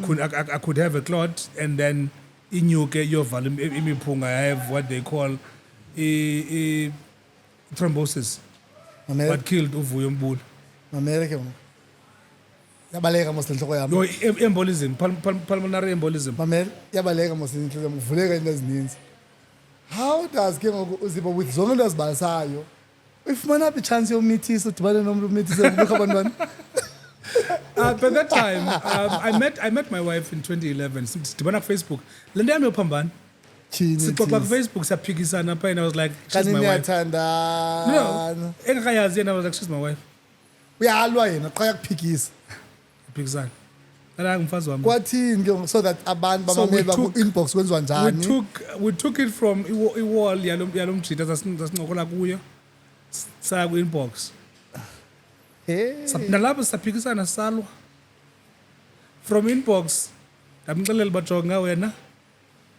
could have a clot and then inyuke yovala imiphunga. I have what they call thrombosis. What killed Luvuyo Mbulu. America. Yabaleka mos lenhloko yami. No, embolism, pulmonary embolism. Mamela, yabaleka mos lenhloko yami. Kuvuleka into ezininzi. How does ke ngoku uziba with zonke into ezibalisayo? Ifumana phi chance yomithisa udibane nomuntu umithisa kubikho abantwana? By that time, I met my wife in 2011. Sidibana ku Facebook. Le nto yami yophambana. Sixoxa ku Facebook saphikisana pha and I was like, she's my wife. No, engakayazi and I was like, she's my wife. Uyalwa yena qha yakuphikisa. Phikisana. Ala ngumfazi wami. Kwathini ke so that abantu bamameli baku inbox kwenziwa njani? We took it from iwall yalomjita sasincokola kuyo. Saya ku inbox. Nalapho saphikisana salwa. From inbox ndamxelela bajonga wena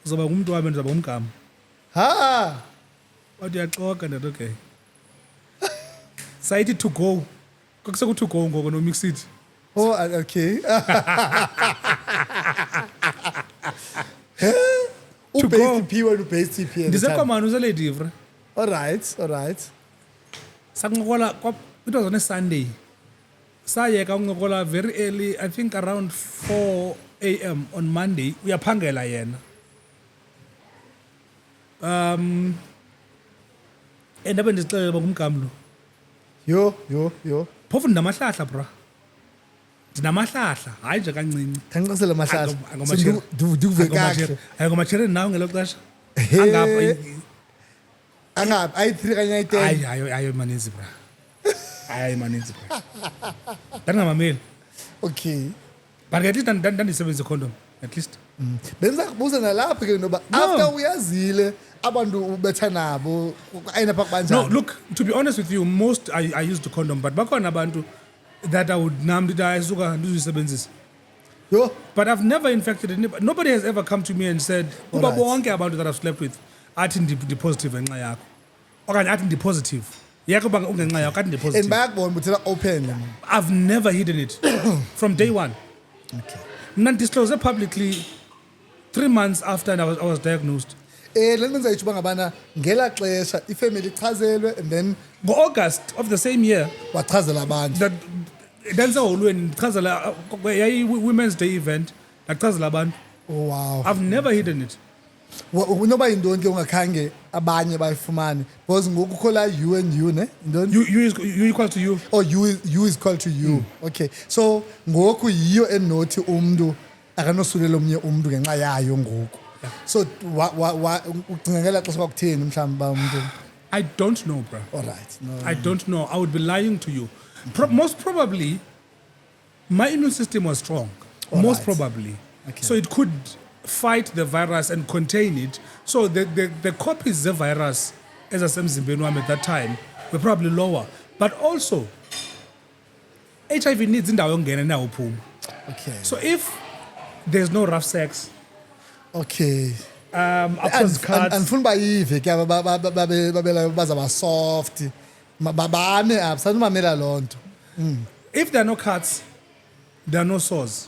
uzoba ngumuntu wami ndizoba umgama. Ha! Wathi uyaxoka ndathi okay. Sayithi to go. Kwakuseku to go ngoku no mix it. Oh, okay. Base TP wena base TP. Ndisekwa manje usele divre. All right. Sakuncokola it was on a Sunday. Sayeka uncokola very early, I think around 4 a.m. on Monday. Uyaphangela yena. Endabe ndixelela ngumgamlo. Yo. Phofu ndinamahlahla bra. Ndinamahlahla, hayi nje kancinci. Khanqasela amahlahla. Ndikuve kahle. Ayingomachere nawe ngelo xesha. Angapha ayi3 kanye ayi10. Hayi maninzi bra. Hayi maninzi bra. Ndangamameli. Okay. But at least ndandisebenzisa condom. at least. Benza kubuza nalapha ke noba after uyazile abantu ubetha nabo ayinapha No, kanjani. look, to be honest with you, most I used the condom, but bakhona abantu that I would namdi ayisuka ndizisebenzisa. Yo, But I've never infected anybody. Nobody has ever come to me and said, "Kuba Alright. bonke abantu that I've slept with, athi ndi positive ngenxa yakho." Okanye athi ndi positive. Yakho ba ungenxa yakho athi ndi and positive. bayakubona uthela open man. I've never hidden it from day one. Okay. Mna disclose publicly 3 months after I was diagnosed. Lenza yithi bangabana ngela xesha ifamily ichazelwe and then Ngo-August of the same year, wachazela abantu. that danseholweni ndichazela yayi Women's Day event, ndachazela abantu. Oh wow. I've never hidden it. Noba yintoni ke ungakhange abanye bayifumane because ngoku khola you and you ne yintoni? You equal to you. Oh, you is called to you. Okay. So ngoku yiyo enothi umuntu akanosulela omnye umuntu ngenxa yayo ngoku. So ucinga ngela xesha kwakutheni mhlawumbe ba umuntu. I don't know, bro. All right. No. I don't know. I would be lying to you. Most probably, my immune system was strong. Most right. probably. Okay. So it could fight the virus and contain it. So the copies of the virus, as I said at that time, were probably lower. But also, HIV needs indawo yokungena nawo uphuma. Okay. So if there's no rough sex, Okay. upwards cuts, Andifuna bayive ke babela bazaba soft. Babane apha sanumamela lonto. if there are no cuts, there are no sores.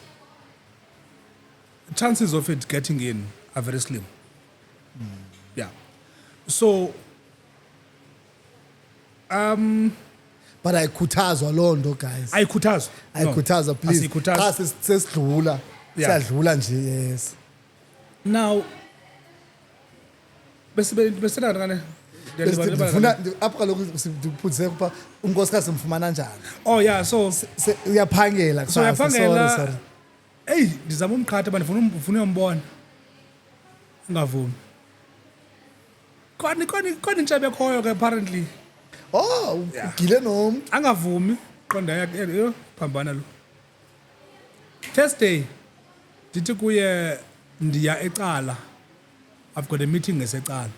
Chances of it getting in are very slim. Yeah. So, But ayikhuthazwa lonto guys. ayikhuthazwa. No. Ayikhuthazwa please. Asikhuthazwa. Xa sesidlula. Yeah. Siyadlula nje yes. Now, besifuna Ndifuna apha kaloku ndiphuthise kupha unkosikazi simfumana njani. Oh yeah, so Uyaphangela so kusasa. Sorry, yaphangela. sorry. Hey, ndizama umqhatha but ndifuna uyombona. Ungavumi. Khona intshebe ekhoyo ke apparently. Oh, ugile nomntu. Angavumi qonda yakhe yo phambana lo. Thursday ndithi kuye ndiya ecala. I've got a meeting ngesecala.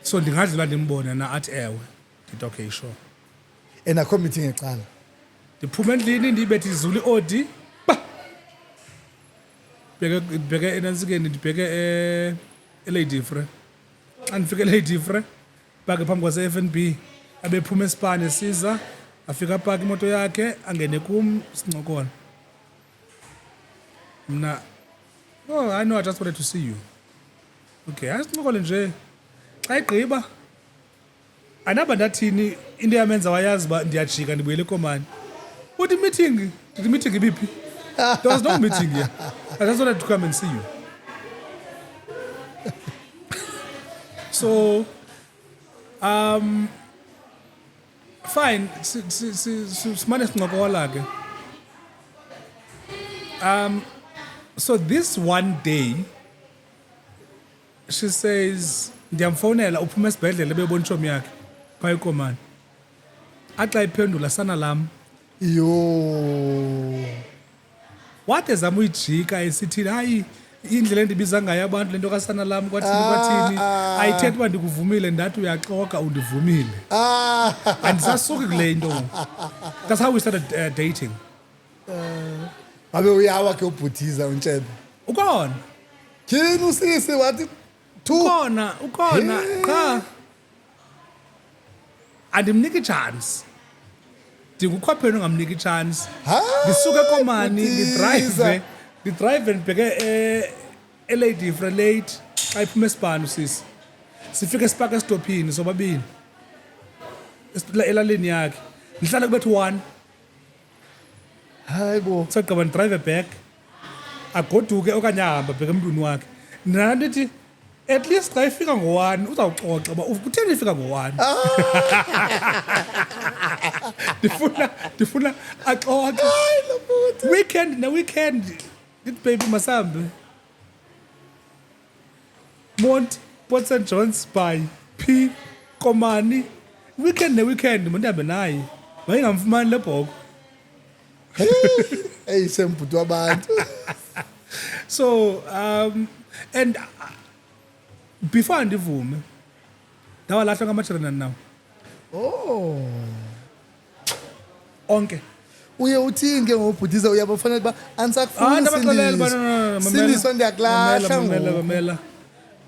So ndingadlula ndimbone na athi ewe. Ndithi okay sure. And akho meeting ecala. Ndiphuma endlini ndibethe izulu iodi. Bheke enansikeni ndibheke eLady Frey. Xa ndifike eLady Frey bake phambi kwase F&B abephuma esipane siza afika park imoto yakhe angene kum sincokona. Mna oh I know I just wanted to see you. Okay, asincokole nje. Xa igqiba anaba ndathini into yamenza wayazi ba ndiyajika ndibuyele ekomani. Uthi meeting, the meeting ibiphi? There was no meeting here. I just wanted to come and see you. So, fine. Simane sincokola ke. So this one day, she says, ndiyamfonela uphuma esibhedlele bebona ishomi yakhe phaa ekomani. Axa iphendula sana lam. Yo. What ezama uyijika esithini hayi indlela endibiza ngayo abantu lento kasana lam kwathini ayithethi uba ndikuvumile ndathi uyaxoka undivumile. Andisasuki kule into. That's how we started dating. Abe uyawa ke ubhuthiza untshebe. Ukhona Tyhini usisi wathi two. ukhona cha andimniki chance. Ndingukhwapheni ongamniki chance. Ndisuka ekomani ndidrive ndibheke eLady Frey late xa iphuma esibhani usisi. Sifike esipaka esitophini sobabini elalini yakhe ndihlala kubethu 1 Hayibo. sagqiba ndidrive back agoduke okanye ahamba bheke emntwini wakhe. Ndithi at least xa ifika ngo-1 uzawuxoxa uba kutheni ifika ngo-1. ndifuna axoxe. Weekend ndithi baby masambe Mont Port St John's by P Komani weekend mandihambe naye mayingamfumani le bhoko. Hey sembhuti wabantu. So and before andivume ndawalahlwa ngamatshelana nawo Oh. onke. Uye uthi ke ngobhutisa uyabafanele ba ansakufuna Ndabaxelela Sindiswa ndiyakulahla ngoku. mamela.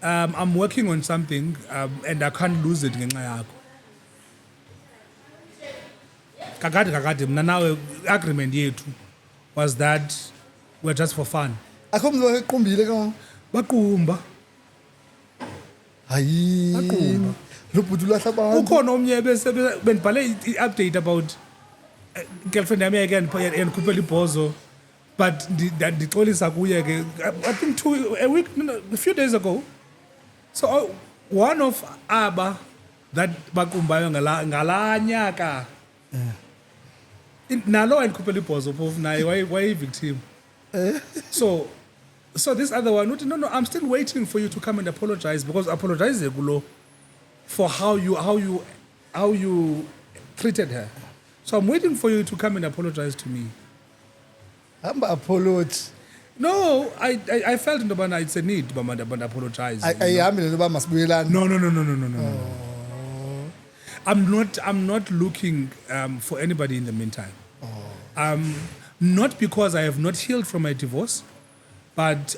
I'm working on something and I can't lose it ngenxa yakho. Kakade mna nawe agreement yethu was that we're just for fun. Akho mntu wayequmbile ka. Baqumba. Hayi. Baqumba. Lo bhuti ulahla abantu. Ukhona omnye bendibhale i-update about girlfriend yami yandikhuphela ibhozo but ndixolisa kuye ke I think a few days ago. So one of aba that baqumbayo ngala nyaka nalo wandikhuphela ibhozo phofu naye wayi-victim. So this other one uthi no I'm still waiting for you to come and apologize because apologize kulo for how you treated her. So I'm waiting for you to come and apologize to me. Hamba apology. No, I felt into bana it's a need but apologize. Ayihambi lento ba masibuyelane. No. I'm not looking for anybody in the meantime. Not because I have not healed from my divorce, but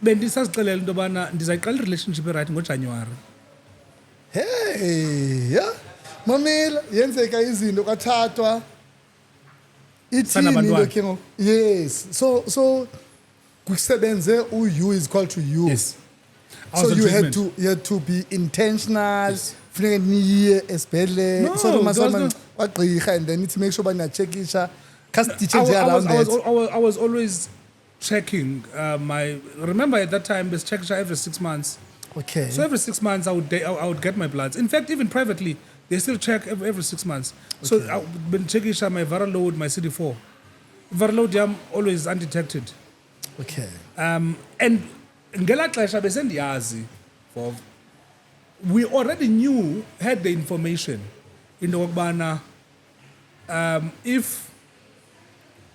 bendisazixelela into bana ndizayiqala i-relationship right ngoJanuary. Hey, yeah. Mamela yenzeka izinto kathathwa. Ithini lo ke ngoku? Yes. So kusebenze you is called to you. Yes. So you had to be intentional. Funeke niye esibhedle. No, So there wagqirha and then to make sure banachekisha. Cause I was always checking remember at that time this check every 6 months. Okay. So every 6 months I would get my bloods. In fact, even privately, they still check every 6 months. So I've been checking my viral load, my CD4. Viral load yam always undetected. Okay. And ngela xesha besendiyazi for we already had the information into okubana if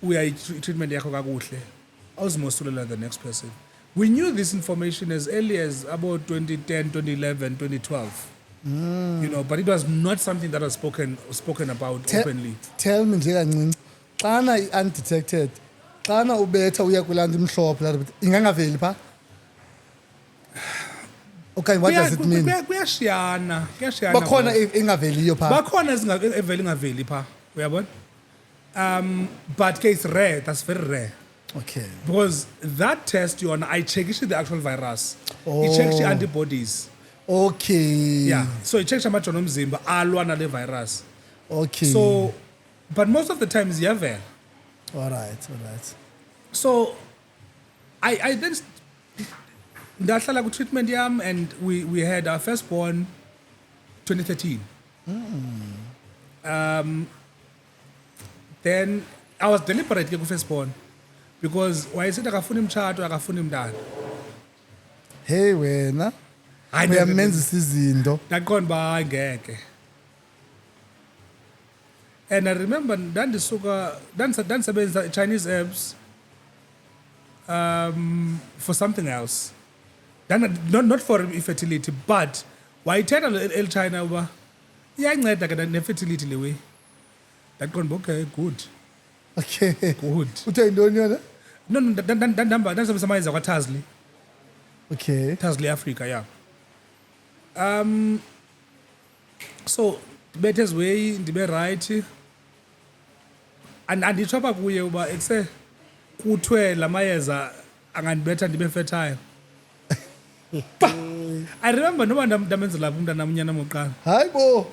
we are treatment yakho kakuhle awuzimosulela the next person. We knew this information as early as about 2010, 2011, 2012. You know, but it was not something that was spoken about openly. Tell me nje kancinci. Xana undetected. Xana ubetha uya kulanda imhlophe la ingangaveli pha. Okay, what does it mean? Kuyashiyana. Bakhona ingaveliyo pha. Bakhona ingaveli pha. Uyabona? But it's rare, that's very rare. Okay. Because that test I checks the actual virus. It checks the antibodies. Okay. Yeah. So it checks amajoni omzimba alwa nale virus. Okay. So but most of the times iyavela. All right. So I then ndahlala ku treatment yam and we had our firstborn 2013. Then I was deliberate ku firstborn because wayesithi akafuni imtshato akafuni mntana. Hey wena. Uyamenzisa izinto. Ndaqonda ba ngeke. And I remember dandisebenza Chinese herbs for something else. Not for infertility, but wayithetha el China uba iyanceda ke ne-fertility le way. Ndaqonda okay, good. Okay. Good. Uthe intoni yona? No, ndandisebenzisa amayeza kwaTazli. Okay. Tazli Africa, yeah. So ndibethe eziweyi ndibe right anditsho apha kuye uba ekuse kuthiwe la mayeza angandibetha ndibe fertile. I remember noba ndamenzela lapho umntanam unyana wokuqala. Hayi bo.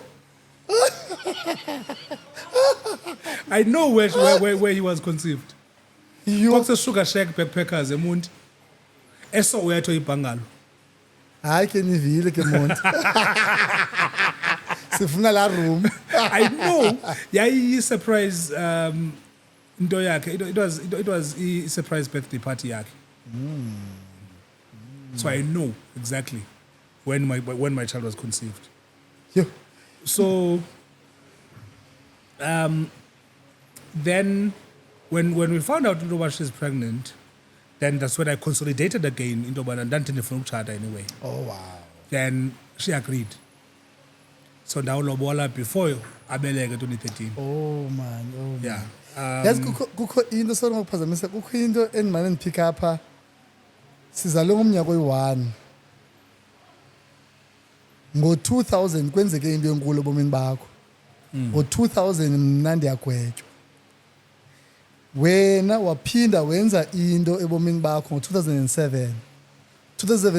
I know where he was conceived. You. Sugar Shack backpackers eMonti. Eso uyatho ibhangalo. Hayi ke nivile ke monti. Sifuna la room. I know. Yayi surprise into yakhe. It was a surprise birthday party yakhe. So I know exactly when my child was conceived. Yo. So Then when we found out into she's pregnant, then that's when I consolidated again into and then the chat anyway. Oh wow. Then she agreed. So now lobola before abeleke 2013. Oh man. Oh man. Yeah. Yazi kukho into sorry ngokuphazamisa kukho into endimane ndipick up sizalwe ngomnyaka oyi-1 ngo-2000 kwenzeke into enkulu ebomini bakho ngo-2000 mna ndiyagwetywa wena waphinda wenza into ebomini bakho ngo-2007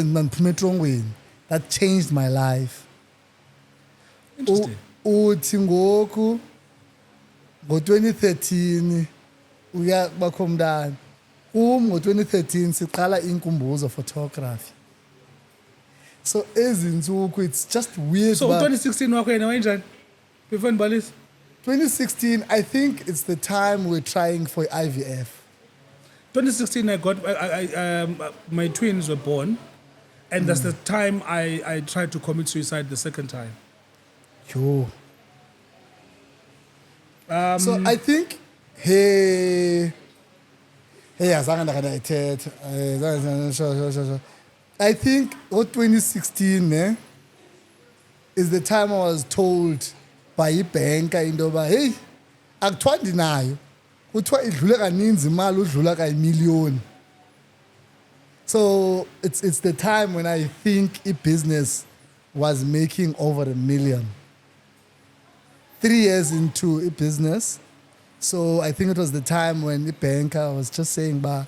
mna ndiphuma etrongweni that changed my life. Interesting. Uthi ngoku ngo-2013 uya bakho mntana ngo-2013 siqala Iinkumbuzo photography. So ezintsuku it's just weird. So 2016 wakho yena wayenjani before ndibalisa? 2016 I think it's the time we're trying for IVF. 2016 I got my twins were born, and that's the time I tried to commit suicide the second time. Yo. So I think hey azange ndakayithetha sure. I think 2016 is the time I was told by ibanka into yoba hey akuthiwa ndinayo kuthiwa idlule kaninzi imali udlula kayi-million. So it's the time when I think business was making over $1 million. 3 years into a business. So I think it was the time when the banker was just saying, "Ba,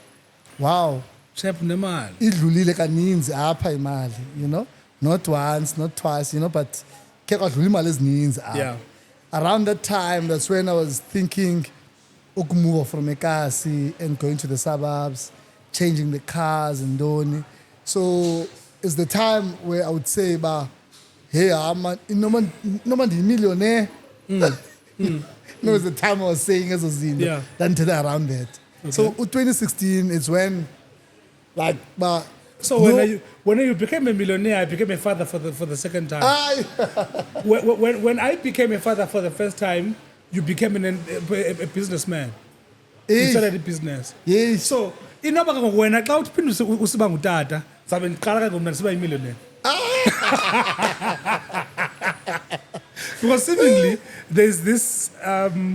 wow, Chep nemali. idlulile kaninzi apha imali, you know, not once, not twice, you know, but ke kwadlula imali ezininzi apha." Yeah. Around that time, that's when I was thinking, ukumove from Ekasi and going to the suburbs, changing the cars and doni. So it's the time where I would say, "Ba, hey, I'm a millionaire." No, it's the time I was saying as a zine. Yeah. Then to that around that. Okay. So 2016 is when, like, but So when you became a millionaire, I became a father for the second time. when I became a father for the first time, you became a businessman. You started a business. Yes. So inoba wena xa uphinde usiba ngutata, sabe ndiqala ke mna siba millionaire. Because seemingly there's this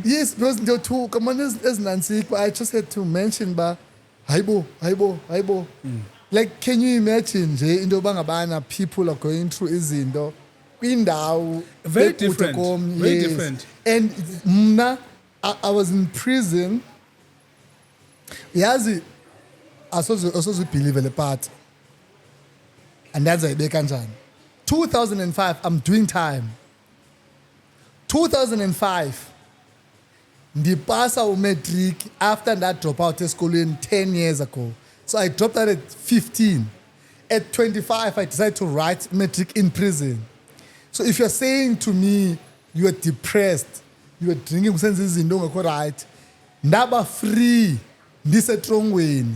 Yes, because there were two commanders as Nancy, but I just had to mention ba haibo. Like, can you imagine nje into bangabana people are going through izinto kwindawo Very different. Very different. And mna I was in prison. Yazi asoze believe le part. And that's a big kanjani. 2005 I'm doing time. 2005 ndipasa umatric after that drop out esikolweni 10 years ago. So I dropped out at 15. At 25 I decided to write matric in prison. So if you're saying to me you are depressed, you are drinking usenza izinto ongekho right, ndaba free ndisetrongweni.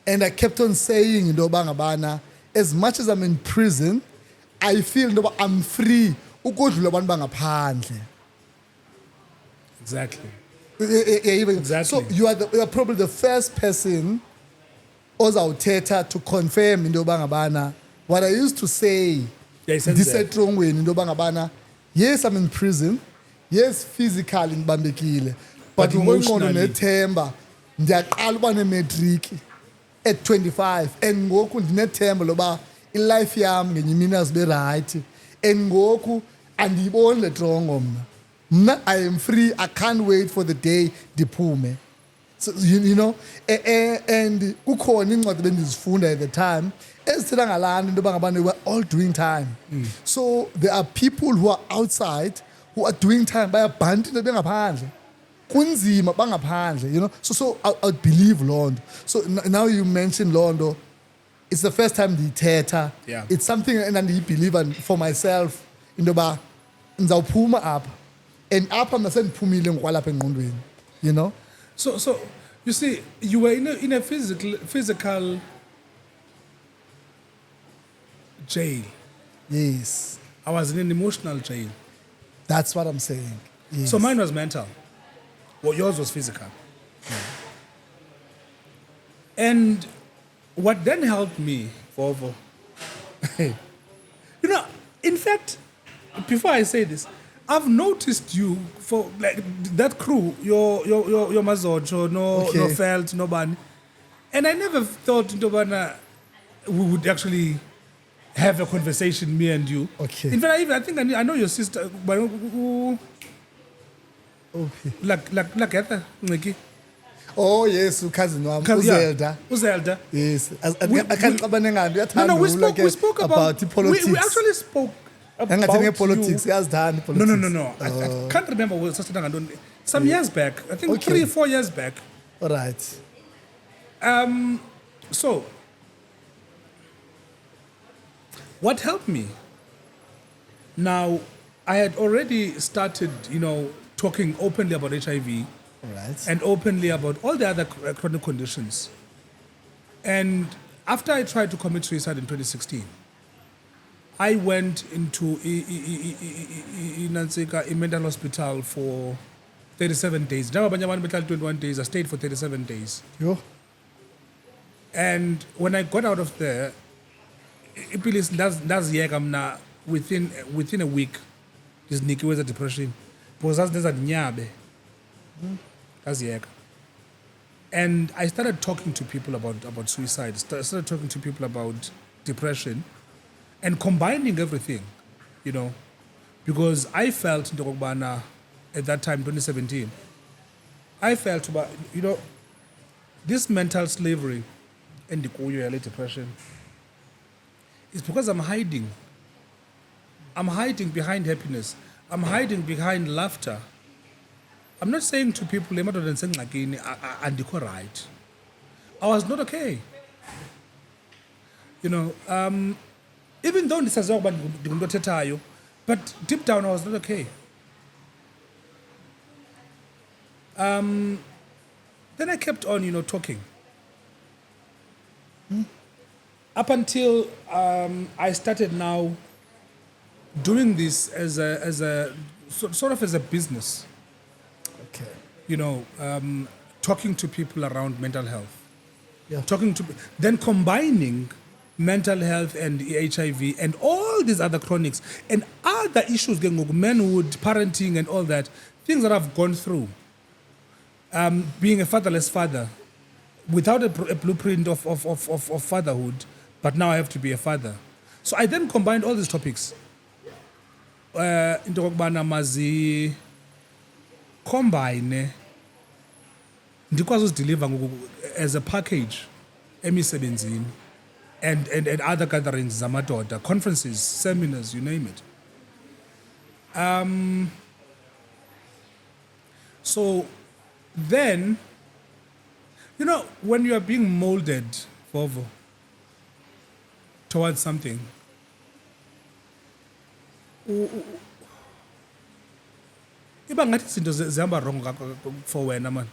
And I kept on saying into bangabana, as much as I'm in prison, I feel no, I'm free ukodlula abantu bangaphandle. exactly. Exactly. So you are probably the first person ozawuthetha to confirm into bangabana what I used to say. Ndisetrongweni into bangabana, yes I'm in prison, yes physically ngibambekile, but ngokwengqondo nethemba ndiyaqala uba ne-matric at 25 and ngoku ndinethemba loba ilife yam ngenye imini azibe right and ngoku andiyiboni le trongo mna I am free. I can't wait for the day ndiphume. So you know, and kukhona incwadi bendizifunda at the time ezithetha ngalaa into bangabana we were all doing time. So there are people who are outside who are doing time bayabhantile bengaphandle kunzima bangaphandle, you know. So I believe Londo. So now you mentioned Londo, it's the first time ndithetha. Yeah. It's something and I believe in for myself into ba ndizawuphuma apha and apha mna sendiphumile ngokwalapha engqondweni, you know. So you see, you were in a physical jail. Yes, I was in an emotional jail. that's what I'm saying. So mine was mental. Well, yours was physical. And what then helped me, Vovo, in fact, before I say this, I've noticed you for like that crew, your Mazocho, no Felt, no Ban. And I never thought we would actually have a conversation, me and you. Okay. In fact, I think I know your sister, but like Heather, Ngxiki. Oh yes, cousin wami uZelda. Uzelda. Yes. I can't No, we spoke about politics. We actually spoke about politics. you. No. I can't remember what some years back. I think 3 or 4 years back. All right. So, what helped me? Now, I had already started, talking openly about HIV All right. and openly about all the other chronic conditions. And after I tried to commit suicide in 2016, I went into a mental hospital for 37 days. Now, 21 days. I stayed for 37 days. Yo. And when I got out of there, within a week, this Ngxiki was a depression. Because that's a nyabe. And I started talking to people about suicide. Started talking to people about depression, and combining everything, because I felt at that time, 2017, I felt about this mental slavery and the depression. It's because I'm hiding. I'm hiding behind happiness. I'm hiding behind laughter. I'm not saying to people, I'm right. I was not okay. Even though this is but deep down I was not okay. Then I kept on, talking. Up until I started now doing this as a sort of as a business. Okay. Talking to people around mental health. Yeah. Then combining mental health and HIV and all these other chronics and other issues, manhood, parenting and all that, things that I've gone through. Being a fatherless father, without a blueprint of fatherhood, but now I have to be a father. So I then combined all these topics. Into mazi combine ndikwazi deliver as a package emisebenzini and other gatherings zamadoda, conferences, seminars, you name it. So then, when you are being molded, Vovo, towards something, iba ngathi izinto zihamba wrong for wena man.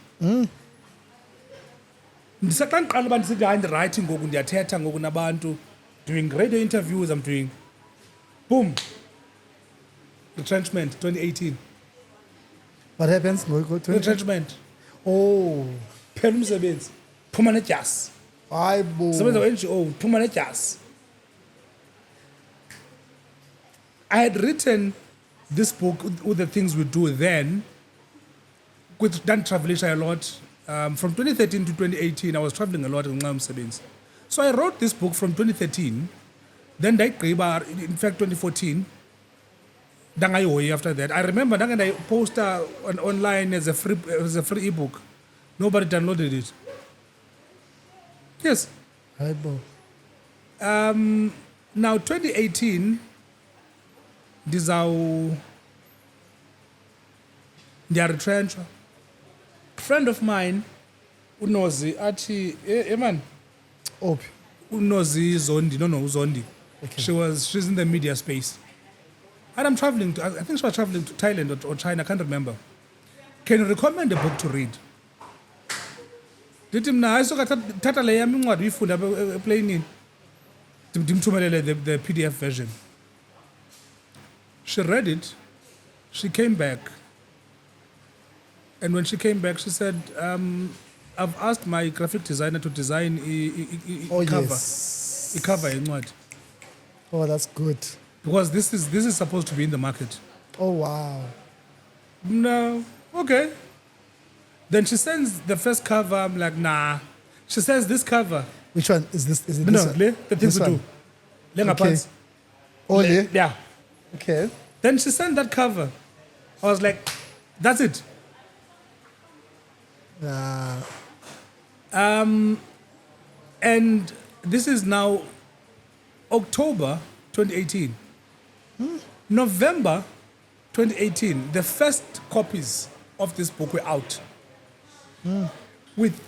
Ndisaqala ngiqala uba ndisithi hayi ndirayithi ngoku ndiyathetha ngoku nabantu, doing radio interviews, I'm doing boom, retrenchment 2018. What happens? Retrenchment. Oh. Phela umsebenzi, phuma nedyasi. Hayi bo. Sebenza NGO, phuma nedyasi. I had written this book with the things we do then, with done traveling a lot. From 2013 to 2018, I was traveling a lot in Ngxiki. So I wrote this book from 2013. Then in fact 2014. After that, I remember I posted online as a free ebook. Nobody downloaded it. Yes. Hi, bo. Now 2018, this our retrench. Friend of mine, unozi ati man. Oh. Unozi Zondi, no Zondi. Okay. She's in the media space. And I'm traveling I think she was traveling to Thailand or China, I can't remember. Can you recommend a book to read? Did him now? I saw Tata Layami what we found playing in the PDF version. She read it, she came back, And when she came back, she said, I've asked my graphic designer to design Oh, cover. yes. Cover incwadi. Oh, that's good. Because this is supposed to be in the market. Oh, wow. No, okay. Then she sends the first cover. I'm like, nah. She says this cover. Which one is this? Is it No, this one? the things This we one? do. Le Okay. ngaphansi. Oh, yeah. Yeah. Okay. Then she sent that cover. I was like, that's it. And this is now October 2018. November 2018, the first copies of this book were out. With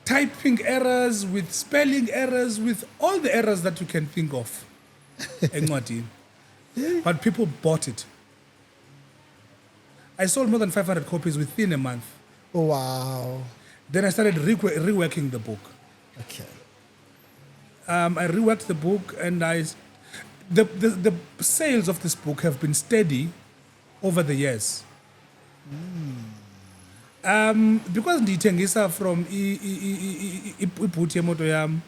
typing errors, with spelling errors, with all the errors that you can think of. Encwadini. But people bought it. I sold more than 500 copies within a month. Oh, wow. Then I started reworking the book. Okay. I reworked the book, and the sales of this book have been steady over the years. Because ndiyithengisa from ibhuti yemoto yam,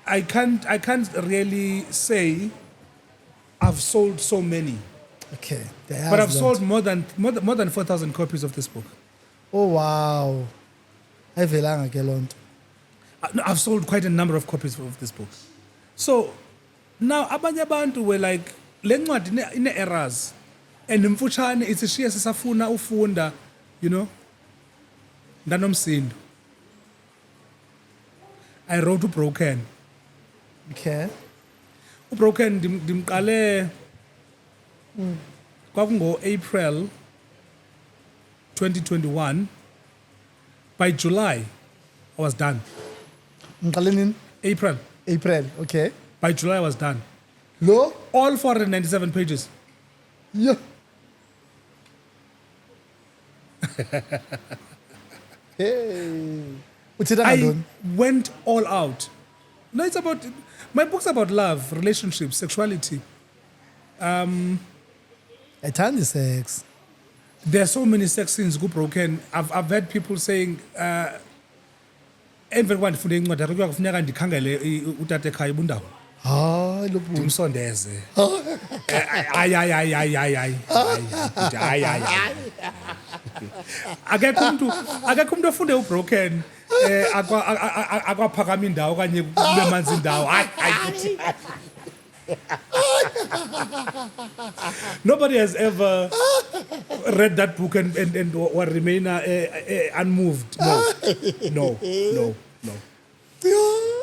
I can't really say I've sold so many, Okay. but I've sold more than 4,000 copies of this book. Oh, wow. Ayivelanga ke loo nto. No, I've sold quite a number of copies of this book. So now abanye abantu were like, le ncwadi ine-errors and mfutshane isishiye sisafuna ufunda, you know, ndanomsindo. I wrote uBroken. Okay. uBroken ndimqale kwakungo-April 2021. By July, I was done. Ngiqale nini? April. April. Okay. By July, I was done. Lo? All 497 pages. Yeah. Hey. Uthina I ngantoni? went all out. No, it's about, my book's about love, relationships, sexuality. Ayithandi sex. There are so many sex scenes kuBroken. I've heard people saying, emveni koba ndifunde incwadi yakho kuyakufuneka ndikhangele utata ekhaya ubundawo. Hayi lo bhuti. Ndimsondeze. Hayi. Akekho umuntu ofunde uBroken akwaphakama indawo okanye kube manzi indawo. Hayi. Nobody has ever read that book and remain unmoved. No.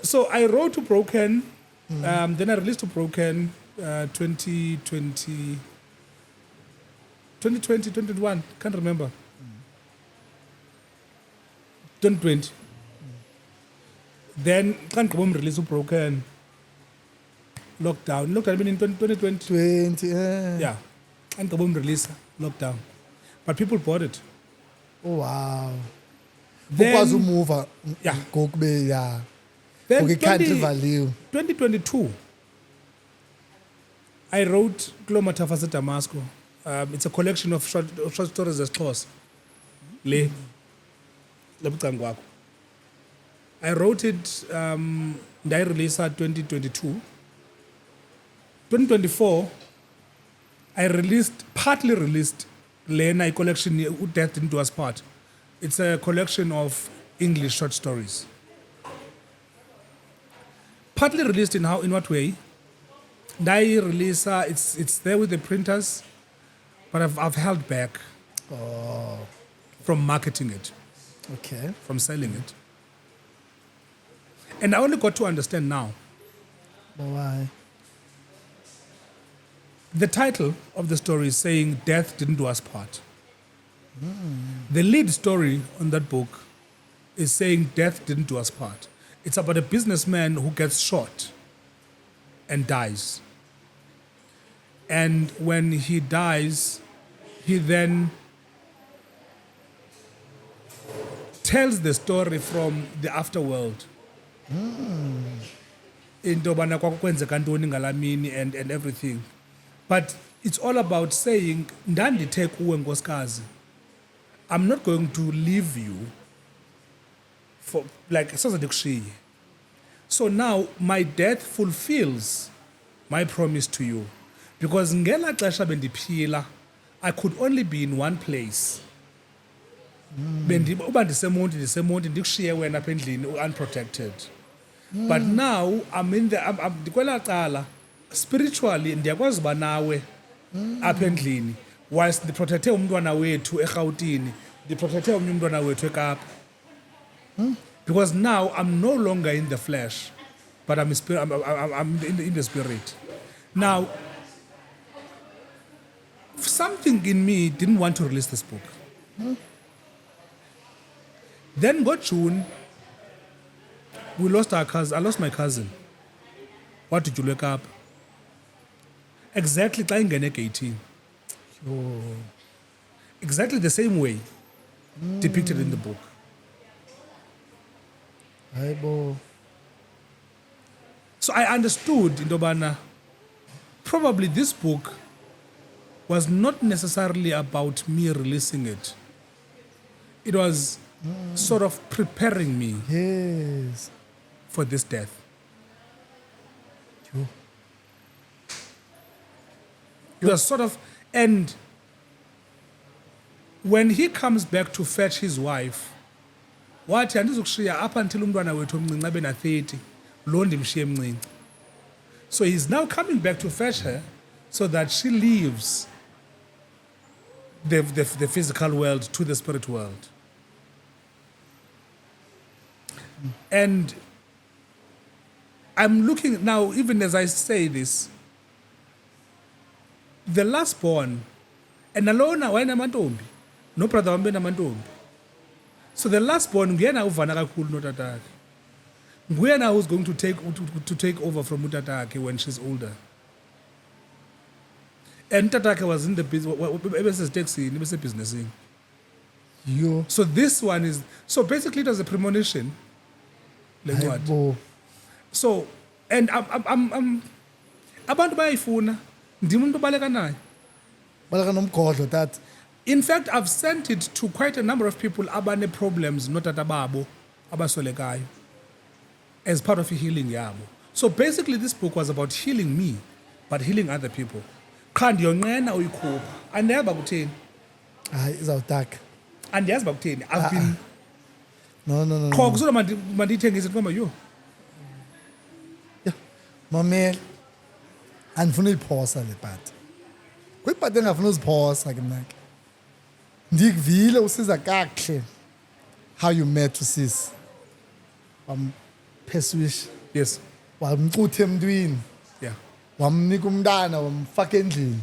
So I wrote to Broken, then I released to Broken 2020, 2021, can't remember. 2020. Then can't come release to Broken. Lockdown I mean in 2020. 20. Yeah. Yeah, and Kabum release lockdown, but people bought it. Oh, wow. Then, Ukwazi umuva. Yeah. Kokube yeah. Then Okay, country value. 2022, I wrote Kilomatafa Damasco. It's a collection of short stories as close. Le bucangwako. I wrote it. I released 2022. 2024, I partly released Lena collection Death Didn't Do Us Part. It's a collection of English short stories. Partly released in what way? I release it's there with the printers, but I've held back from marketing it, Okay. from selling it. And I only got to understand now. But why? The title of the story is saying Death Didn't Do Us Part. The lead story on that book is saying Death Didn't Do Us Part. It's about a businessman who gets shot and dies. And when he dies, he then tells the story from the afterworld. Into yobana kwakwenzeka ntoni ngalaa mini and everything. But it's all about saying, ndandithe kuwe nkosikazi, I'm not going to leave you for like so now my death fulfills my promise to you, because ngela xesha bendiphila I could only be in one place. Uba ndisemonti ndikushiye wena apha endlini unprotected. But now I'm in the ndikwela cala spiritually ndiyakwazi uba nawe apha endlini whilst ndiprotecte umntwana wethu eRhawutini, ndiprotecte omnye umntwana wethu eKapa. Because now I'm no longer in the flesh, but I'm in the spirit. Now, something in me didn't want to release this book. Then got June, we lost our cousin. I lost my cousin. What did you wake up? Exactly xa ingene 18. Exactly the same way depicted in the book. So I understood into yobana probably this book was not necessarily about me releasing it. It was sort of preparing me for this death. It was sort of, and when he comes back to fetch his wife, wathi andizokushiya up until umntwana wethu omncinci abe na-30 lo ndimshiye emncinci. So he's now coming back to fetch her so that she leaves the physical world to the spirit world. And I'm looking now, even as I say this, the last born, and alone wayenamantombi, no brother wambe namantombi. So the last born, nguyena uvana kakhulu notatakhe. Nguyena who's going to take over from utatake when she's older. And utatake was in the business, businessing. So this one is, so basically it was a premonition. Like what? So, and I'm abantu bayayifuna ndim umuntu obaleka nayo. Baleka nomgodlo that. In fact, I've sent it to quite a number of people abane problems notata babo abaswelekayo as part of a healing yabo. So basically this book was about healing me, but healing other people. Qha ndiyonqena uyikhupha. Andiyazi uba kutheni. Hayi izawudaka. Andiyazi uba kutheni. I've been No. Qho kuzoba mandiyithengise ndikhomba yo. Yeah. Mamela. Andifuna uyiphosa le part. Kwipart engafuna uziphosa ke mna ke. Ndikuvile usiza kakuhle how you met sis. Wampheswish. Yes. Wamcutha emntwini. Yeah. Wamnika umntana wamfaka endlini.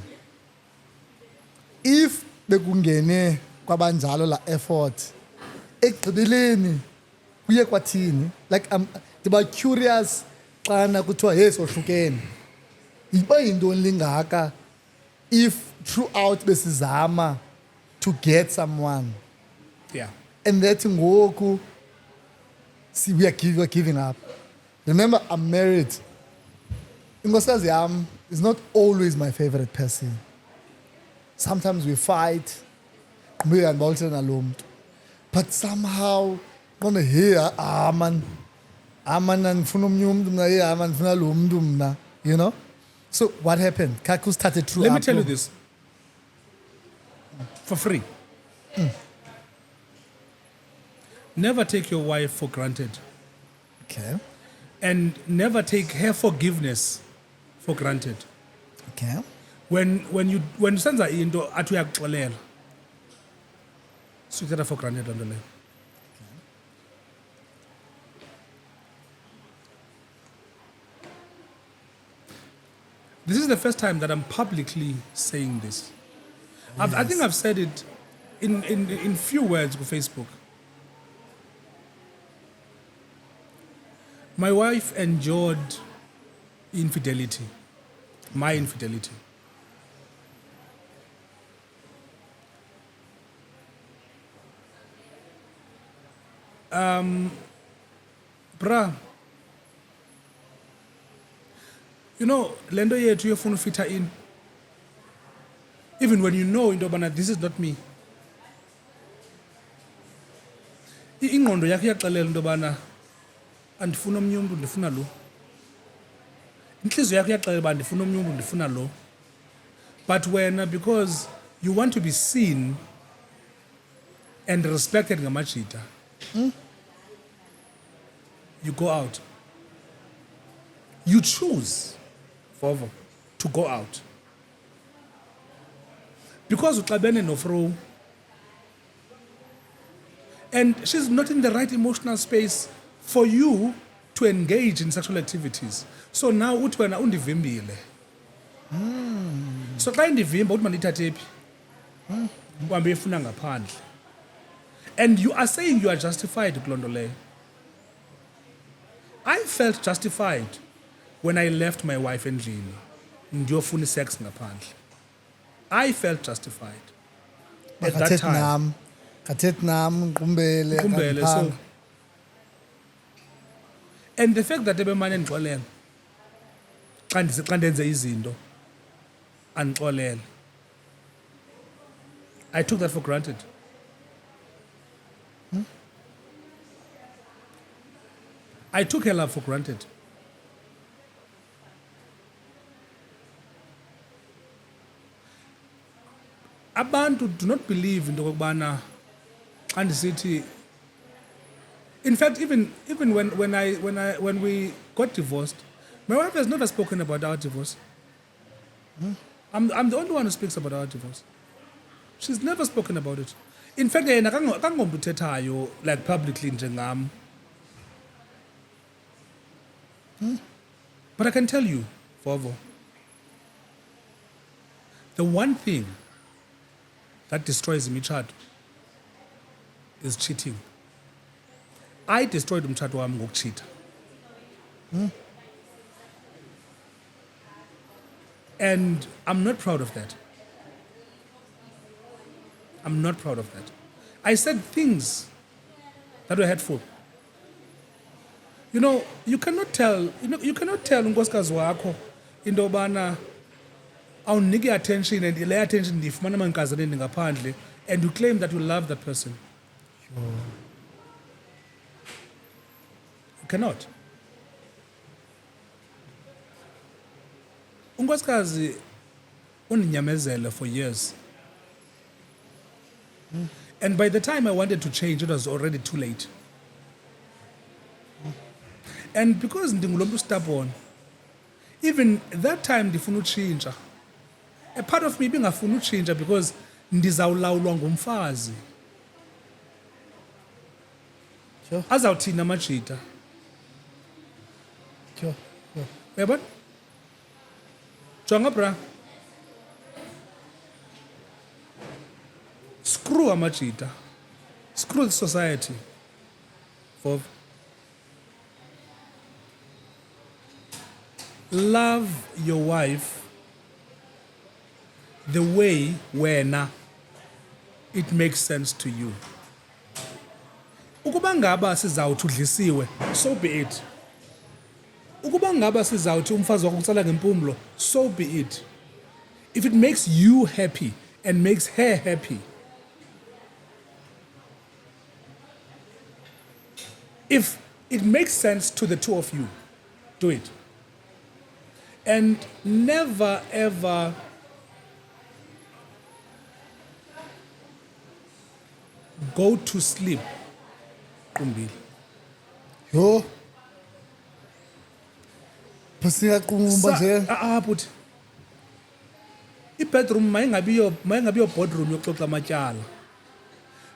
If bekungene kwabanjalo la effort ekugqibeleni kuye kwathini, like ndiba curious xana kuthiwa hey sohlukene iba yintoni lingaka if throughout besizama to get someone, Yeah. and that ngoku see we are giving up. Remember, I'm married. Inkosikazi yam is not always my favorite person. Sometimes we fight, but somehow gonna hear man andifuna omnye umntu mna hey man ndifuna lo mntu mna, you know. So what happened? Kaku started through. Let me tell you this for free. Never take your wife for granted. Okay. And never take her forgiveness for granted. Okay. When usenza into athi uyakuxolela, so take that for granted on the level. This is the first time that I'm publicly saying this. Yes. I think I've said it in few words on Facebook. My wife endured infidelity, my infidelity. Bra, you know, lendo yethu yofuna ufitha in. Even when you know into yobana this is not me. ingqondo yakho iyaxelela into yobana andifuna omnye umntu ndifuna lo. Inhliziyo yakho iyaxelela uba ndifuna omnye umntu ndifuna lo. But wena, because you want to be seen and respected ngamajita, you go out. You choose, Vovo, to go out. Because uxabene no-Fro, and she's not in the right emotional space for you to engage in sexual activities. So now uthi wena undivimbile. So xa indivimba uthi mandithathe phi? Uhambe efuna ngaphandle. And you are saying you are justified kuloo nto leyo. I felt justified when I left my wife endlini ndiyofuna sex ngaphandle. I felt justified at that time. Kathethe nam Ngqumbele So, and the fact that ebemane ndixolela xa ndenze izinto andixolele, I took that for granted. I took her love for granted. Abantu do not believe into okubana xa ndisithi. In fact, even when we got divorced, my wife has never spoken about our divorce. I'm the only one who speaks about our divorce. She's never spoken about it. In fact, yena akangomntu uthethayo like publicly njengam. But I can tell you, Vovo, the one thing that destroys imitshato is cheating. I destroyed umtshato wami ngokucheata. And I'm not proud of that. I'm not proud of that. I said things that were hurtful. You cannot tell unkosikazi wakho into yobana awunike attention and le attention ndiyifumana mankazane ndingaphandle, and you claim that you love that person. Sure. You cannot. Unkosikazi undinyamezele for years. And by the time I wanted to change, it was already too late. And because ndingulomntu stubborn, even that time ndifuna utshintsha, a part of me bingafuna utshintsha because ndizawulawulwa ngumfazi. Sure. Azawuthina amajita. Sure. Uyabona? Jonga bra. Screw amajita. Screw the society. Love your wife the way wena it makes sense to you. Ukuba ngaba sizawuthi udlisiwe, so be it. Ukuba ngaba sizawuthi umfazi wakho utsala ngempumlo, so be it. If it makes you happy and makes her happy, if it makes sense to the two of you, do it. And never ever go to sleep. Yo. Phasiyaqumba nje. But i-bedroom mayingabiyo boardroom yokuxoxa amatyala.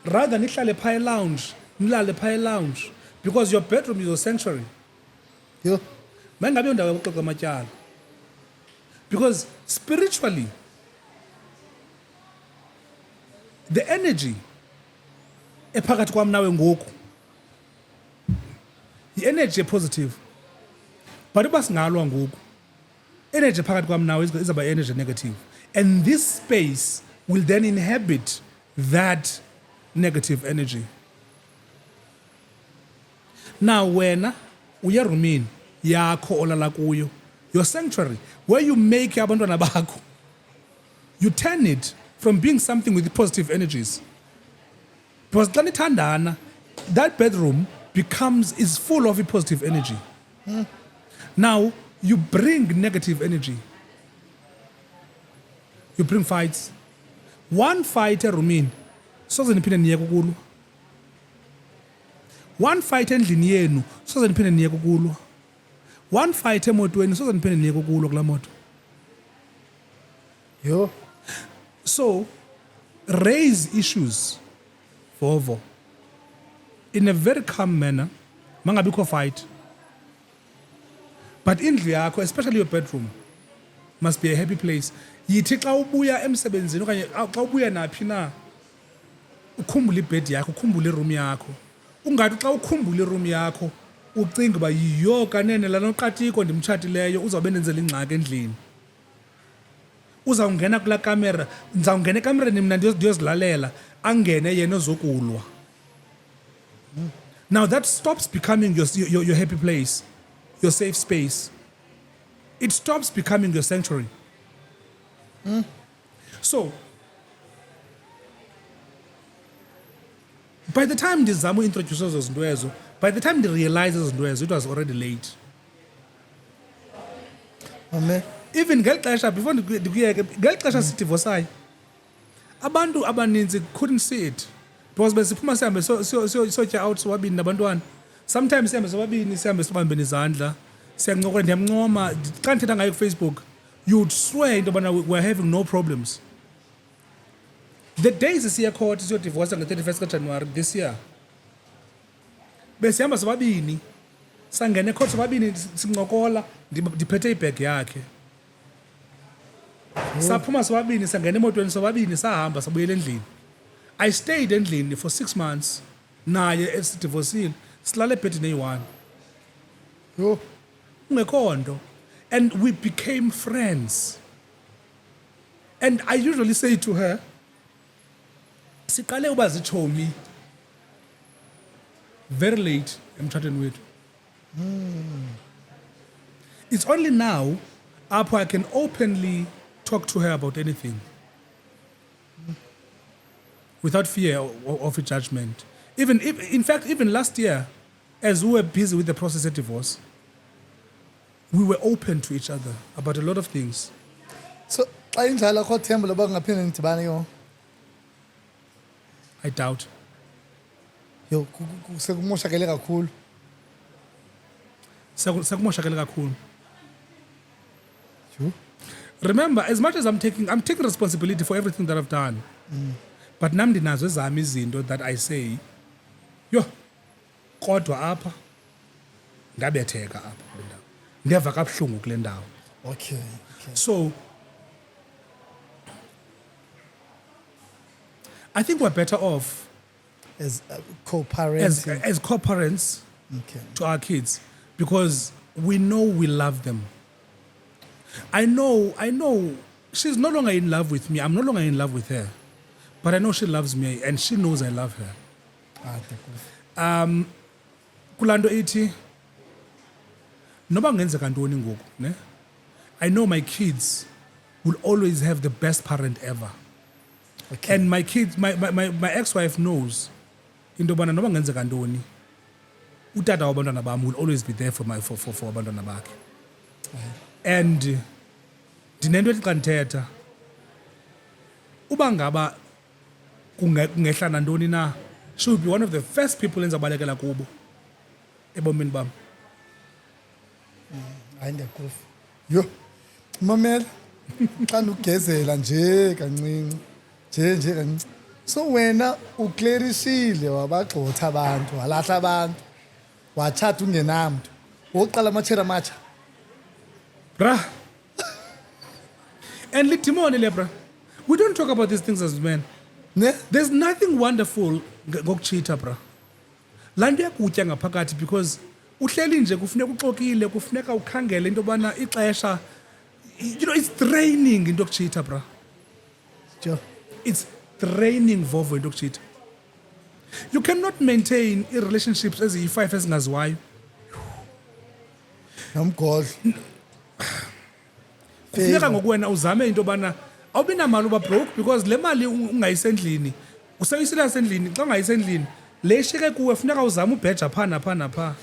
Rather nihlale phaa lounge, nilale phaa lounge, because your bedroom is your sanctuary. Yo. Mayingabiyo ndawo yokuxoxa amatyala. Because spiritually, the energy ephakathi kwam nawe ngoku, i-energy positive. But uba singalwa ngoku, energy ephakathi kwam nawe izaba energy negative. And this space will then inhabit that negative energy. Now wena uya rumini yakho olala kuyo, your sanctuary, where you make abantwana bakho, you turn it from being something with positive energies. Because xa nithandana, that bedroom is full of positive energy. Now, you bring negative energy. You bring fights. One fight erumini soze niphinde niye kukulwa. One fight endlini yenu soze niphinde niye kukulwa. One fight emotweni soze niphinde niye kukulwa kula moto. Yo. So, raise issues Vovo in a very calm manner. Mangabikho fight. But indlu yakho, especially your bedroom, must be a happy place. Yithi xa ubuya emsebenzini okanye xa ubuya naphi na ukhumbule ibed yakho, ukhumbule iroom yakho. Ungathi xa ukhumbule iroom yakho ucinga uba yiyo kanene lana uqatiko ndimtshatileyo uzawube nenzela ingxaki endlini. Uzawungena kula kamera, ndizawungena ekamereni mna ndiyozilalela, angene yena ozokulwa. Now that stops becoming your happy place, your safe space. It stops becoming your sanctuary. So, by the time ndizama introduce those zinto ezo, by the time they realize those zinto ezo, it was already late. Amen. Even ngeli xesha before ndikuyeke ngeli xesha sidivorsayo abantu abaninzi couldn't see it because besiphuma sihambe sotya out sobabini nabantwana. Sometimes sihambe sobabini, sihambe sibambene izandla, siyancokola, ndiyamncoma. Xa ndithetha ngayo kuFacebook, you'd swear into yobana we're having no problems. The days siya court siyodivorsa nge-31st January this year, besihamba sobabini, sangena ecourt sobabini, sincokola, ndiphethe ibhegi yakhe. Saphuma sobabini, sangena emotweni sobabini, sahamba sabuyela endlini. I stayed endlini for 6 months. Naye esidivorcile, silale ebhedini eyi-1. Yo. Ungekho nto. And we became friends. And I usually say to her, siqale uba zitshomi very late emtshatweni wethu. It's only now apho I can openly talk to her about anything without fear of a judgment. In fact, even last year, as we were busy with the process of divorce, we were open to each other about a lot of things. So, xa injalo akho themba loba kungaphinde nidibane yo. I doubt. Yo, sekumoshakele kakhulu. Sekumoshakele kakhulu. Yo. Remember, as much as I'm taking responsibility for everything that I've done. But nam ndinazo ezami izinto that I say, yo, kodwa apha ndabetheka apha kule ndawo. Ndeva kabuhlungu kule ndawo. Okay. So I think we're better off As co-parents. as co-parents to our kids because we know we love them. I know she's no longer in love with me. I'm no longer in love with her. But I know she loves me and she knows I love her. Kulando ithi noba ngenzeka ntoni ngoku, ne? I know my kids will always have the best parent ever. Okay. And my kids, my ex-wife knows into yobana noba ngenzeka ntoni, utata wabantwana bam will always be there for abantwana bakhe. And ndinento ethi xa ndithetha uba ngaba kungehla nantoni na, she would be one of the first people enzabalekela kubo ebomini bam. Hayi ndiyakufa. Yo. Mamela. Xa ndugezela nje kancinci. Nje kancinci. So wena uklerishile wabagxotha abantu, walahla abantu. Wathatha ungenamntu. Woqala amachera amatsha. Bruh. And litimoni le bruh. We don't talk about these things as men. Ne? There's nothing wonderful ngokuchitha bruh. Laa nto yakutya ngaphakathi because uhleli nje kufuneka uxokile, kufuneka ukhangele into yobana ixesha, it's draining into yokuchitha bruh. Jo. It's draining Vovo into yokuchitha. You cannot maintain relationships eziyi-5 ezingaziwayo. Nomgodlo. Kufuneka ngokuwena uzame into yobana awubi namali uba broke because le mali ungayisendlini usayisela sendlini xa ungayisendlini lesheke kuwe funeka uzama ubheja pha napha napha.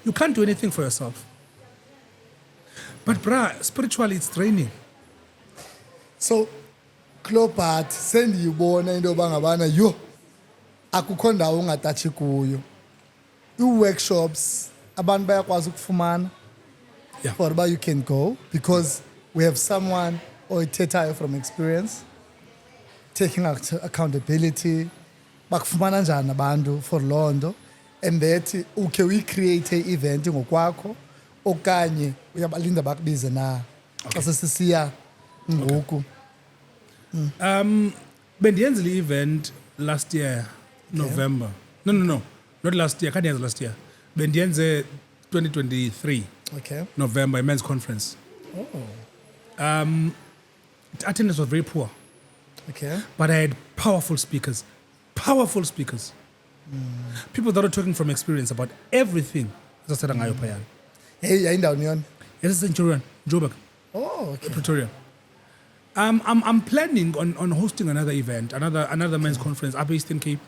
You can't do anything for yourself. But brah, spiritually it's draining. So Clopart sendiyibona into yoba ngabana yo akukho ndawo ungatachi kuyo. Workshops abantu bayakwazi ukufumana. Yeah. For uba you can go because we have someone oyithethayo from experience taking accountability. Bakufumana njani abantu for loo nto and that ukhe uyicreate i-event ngokwakho okanye uyabalinda bakubize na xa sesisiya ngoku. Bendiyenzile i-event last year, November. No, not last year. Can't yenza last year. Bendiyenze 2023, Okay. November, a men's conference. Oh. Attendance was very poor, Okay. but I had powerful speakers. Powerful speakers. People that are talking from experience about everything. Zasithetha ngayo phayana. Hey, yayindawuni yona? Yes, it's Centurion, Joburg, Oh, okay. Pretoria. I'm planning on hosting another event, another men's conference up Eastern Cape,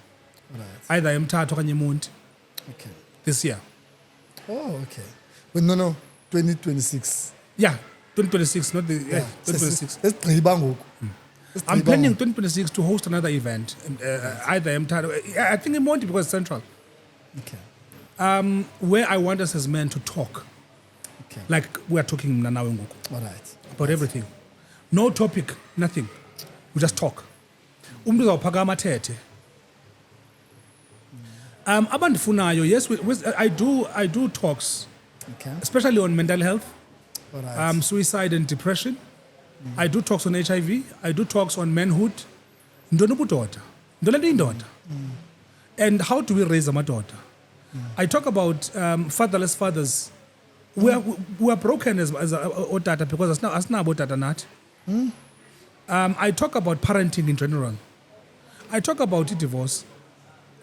Right. either eMthatha okanye eMonti Okay. this year. Oh, okay. But no, 2026. Yeah, 2026, not the 2026. Lesigqiba ngoku. I'm planning 2026 to host another event, either eMthatha, I think eMonti because it's central, Okay. where I want us as men to talk, Okay. like we are talking now ngoku, All right. about everything. No topic, nothing. We just talk. Umuntu uzawuphakama athethe. Abandifunayo, yes, I do talks, Okay. especially on mental health, All right. suicide and depression. I do talks on HIV. I do talks on manhood. Ntoni ubudoda? Ntoni le nto indoda? And how do we raise amadoda? I talk about fatherless fathers. We are broken as otata because asinabo otata nathi. I talk about parenting in general. I talk about divorce.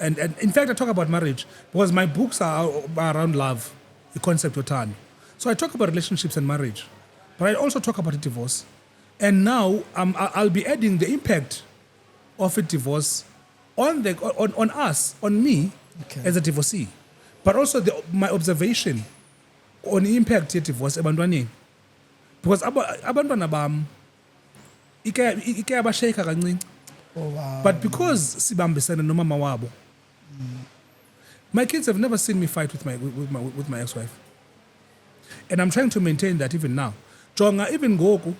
And in fact, I talk about marriage because my books are around love, the concept of time. So I talk about relationships and marriage, but I also talk about divorce. And now I'll be adding the impact of a divorce on us, on me, Okay. as a divorcee, but also my observation on the impact of divorce ebantwaneni, because abantwana bam ike abashayika kancinci. Oh, wow. But because sibambisene nomama wabo, my kids have never seen me fight with my ex-wife, and I'm trying to maintain that even now. Jonga, even goku,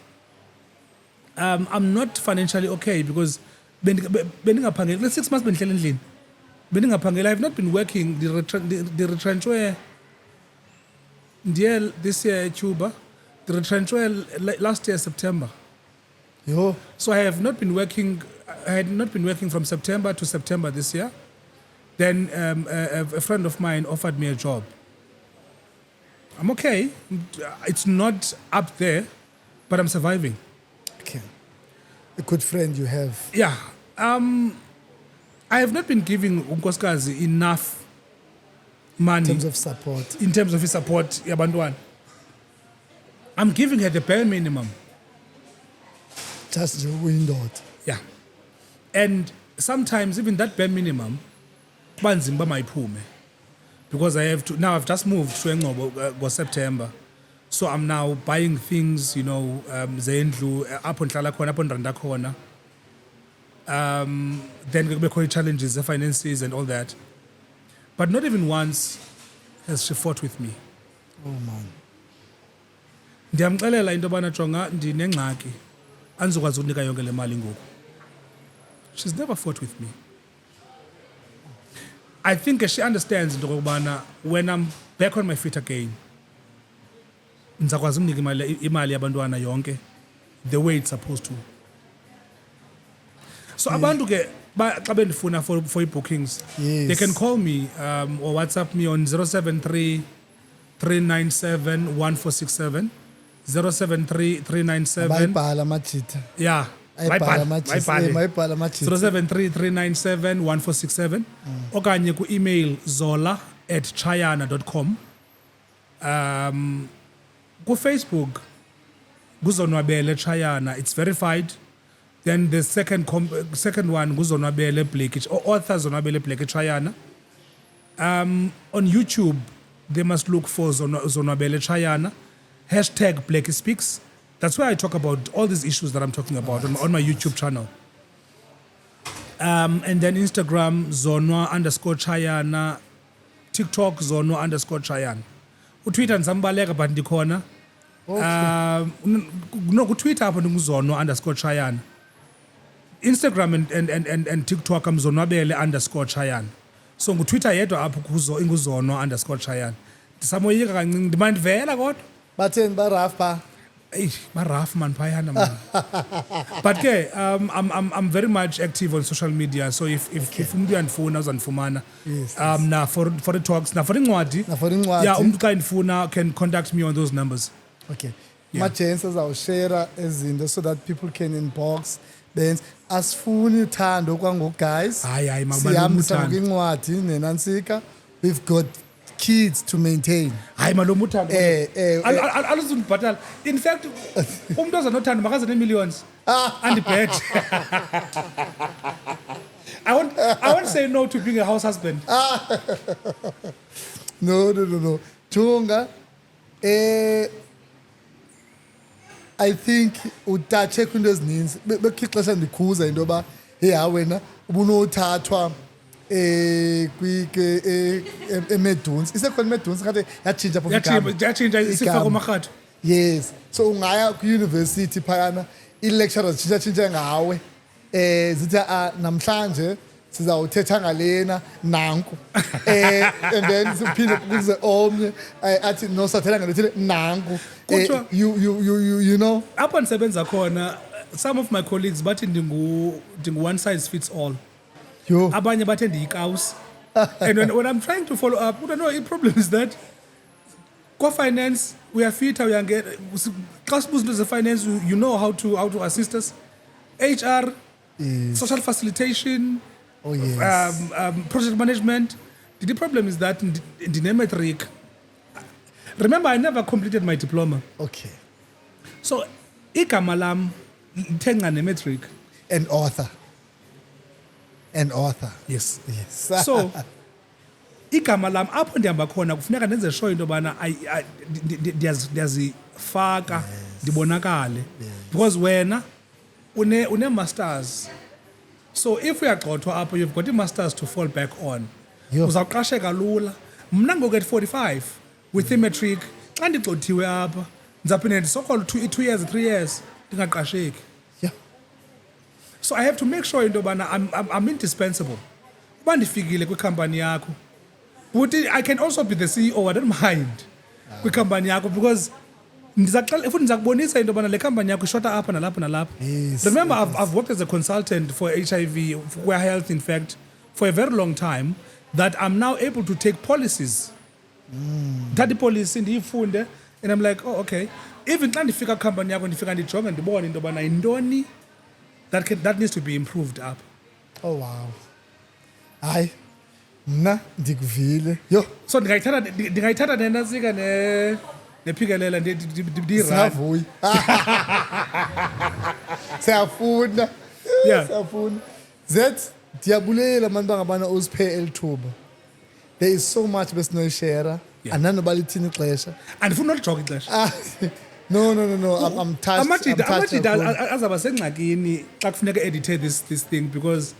I'm not financially okay because bendingaphangeli 6 months bendihleli endlini. Bendingaphangeli. I have not been working. The retrenchwe this year Cuba. The retrenchwe last year September. Yo. So I have not been working. I had not been working from September to September this year. Then a friend of mine offered me a job. I'm okay. It's not up there, but I'm surviving. Okay. A good friend you have. Yeah. I have not been giving unkosikazi enough money In terms of support. his support yabantwana. I'm giving her the bare minimum. Just nje uyindoda. Yeah. And sometimes even that bare minimum, banzima mayiphume. Because I've just moved to Ngxobo September. So I'm now buying things, zendlu, apho ndihlala khona, apho ndirenta khona. Then kubekho challenges, the finances and all that. But not even once has she fought with me. Oh man. Ndiyamxelela into yobana jonga ndinengxaki andizokwazi ukunika yonke le mali ngoku. She's never fought with me. I think she understands into yokubana when I'm back on my feet again, ndizakwazi ukunika imali yabantwana yonke the way it's supposed to. So abantu ke xa bendifuna for bookings, Yes. they can call me or WhatsApp me on 073 397 1467 073 397 Bayibhala amajita. yeah Ayibhala amajita. Mayibhala amajita. 073 397 1467 okanye ku-email zola@tshayana.com. Ku-Facebook Zonwabele Tshayana, it's verified. Then the second one, Zonwabele author Zonwabele Tshayana. On YouTube, they must look for Zonwabele Tshayana, hashtag Blackie Speaks. That's where I talk about all these issues that I'm talking about on my YouTube channel. And then Instagram, Zonwa_Tshayana, TikTok, Zonwa_Tshayana. Twitter nzambaleka but ndikhona. No, Twitter apho ndinguzonwa_Tshayana. Instagram and TikTok I'm Zonwabele_Tshayana. So Twitter yedwa apho inguzonwa_Tshayana. Ndisamoyika kancinci ndimandivela kodwa. Batheni baraf pha. Rough man, phayana man. But okay, I'm very much active on social media. So if umuntu uyandifuna uzandifumana. Yes. For the talks, for incwadi. Yeah, umuntu xa indifuna can contact me on those numbers. Okay. Yeah. Ma-Jens azawushare ezinto so that people can inbox. Then asifuni uthando kwangoku guys. Hayi Sihambisa mabalumuthando. kwincwadi nenansika. We've got kids to maintain. Hayi malomuthando. Aluzundibhatala. In fact, umuntu ozanothando makaze ne-millions. Andibet. I won't say no to being a house husband. No. Tunga. I think utache kwinto ezininzi bekho ixesha ndikhuza into yoba hey wena ubunothathwa emedunsi isekhona imedunsi kade yatshintsha phofu Yatshintsha isifaka umarhatho. Yes, so ungaya kwi-university phayana i-lecturers tshintsha ngawe zithi namhlanje sizawuthetha ngalena nanku and then siphinde kuze omnye athi no sathela ngalo nanku you know Apho ndisebenza khona, some of my colleagues bathi ndingu one size fits all. yo Abanye bathi ndiyikawusi. And when I'm trying to follow up, no, the problem is that co-finance, we are fit, we are get class business finance, you know how to assist us. HR, yes. social facilitation, Oh yes. Project management. The problem is that in the metric. Remember, I never completed my diploma. Okay. So, igama lam lithenga nemetric. An author. Yes. Yes. So, igama lam apho ndihamba khona kufuneka ndenze sure into yobana ndiyazifaka ndibonakale. Because wena une masters. So if uyagxothwa apho, you've got masters to fall back on. Uzawuqasheka lula. Mna ngoku at 45 with matric xa ndigxothiwe apha ndizaphinda ndisokola 2 years 3 years ndingaqasheki. Yeah. So I have to make sure into yobana I'm indispensable. Uba ndifikile kwikhampani yakho, but I can also be the CEO, I don't mind kwikhampani yakho because ndizakubonisa into yobana le khampani yakho ishota apha nalapha nalapha. Yes. Remember, I've worked as a consultant for HIV, for health, in fact, for a very long time, that I'm now able to take policies. That policy ndiyifunde, and I'm like, oh, okay. Even xa ndifika khampani yakho ndifika ndijonge ndibone into yobana yintoni that needs to be improved up. Oh wow. Hayi. Mna ndikuvile. Yo. So ndingayithatha nenantsika nephikelela ndirani. Siyavuya. Siyafuna. Yeah. Siyafuna. Ndiyabulela abantu bangabana uziphe elithuba. There is so much besinoyishare. Ananoba lithini ixesha. Andifuna nolijonga ixesha. No. I'm touched. Amajida azaba sengxakini xa kufuneka edithe this thing because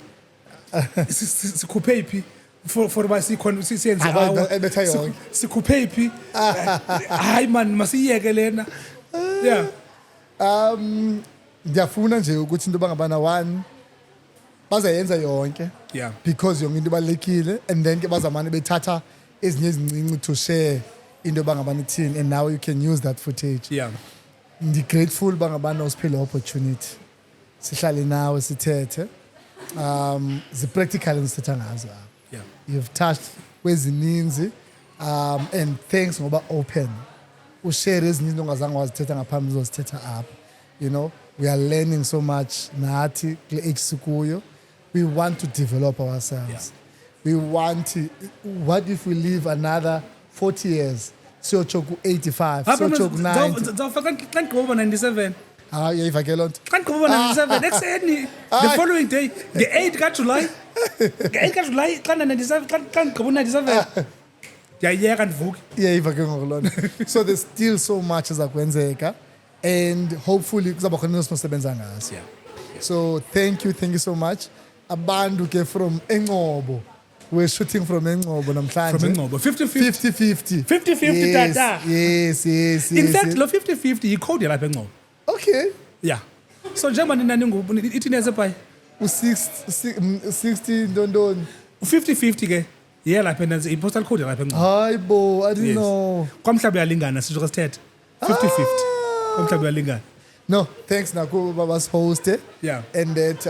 sikhuphe iphi for uba siyenze ebetha yonke. sikhuphe iphi hayi man masiyeke lena. Yeah. Ndiyafuna nje ukuthi into bangabana one bazayenza yonke. Yeah. Because yonke into ibalekile and then ke bazamane bethatha ezinye ezincinci to share into bangabana ithini and now you can use that footage. Yeah. Ndi-grateful bangabana usiphe le opportunity sihlale nawe sithethe zi-practical endisithetha ngazo apha. Yeah. You've touched kwezininzi and thanks ngoba open ushare ezinye izinto ongazange wazithetha ngaphambi uzozithetha apha. You know, we are learning so much nathi kule age sikuyo. We want to develop ourselves. Yeah. We want to, what if we live another 40 years? Siyotsho ku-85, siyotsho ku-90. Zawufaka xa ndigqiba 97. hayi uyayiva ke loo nto Xa ndigqiba 97 ekuseni the following day the 8 kaJuly nge-8 kaJuly xa 97 xa ndigqiba 97 ndiyayiyeka ndivuke. iyayiva ke ngoku loo nto so there's still so much eza kwenzeka and hopefully kuzawuba khona esinosebenza ngaso so thank you so much abantu ke from Engcobo we're shooting from Engcobo namhlanje From Ngxiki 50-50 50-50 50-50 tata. yes In fact lo 50-50 yikhodi yalapha eNgcobo. okay Yeah. So njengoba nina ithi nesephayi u60 ntondoni 50-50 ke yeyalapha enanzi i-postal code yalapha eNgcobo. hayi bo I didn't Yes. know Kwamhlaba uyalingana sisho sithethe 50-50 kwamhlaba uyalingana. no thanks naku babas host Yeah. and that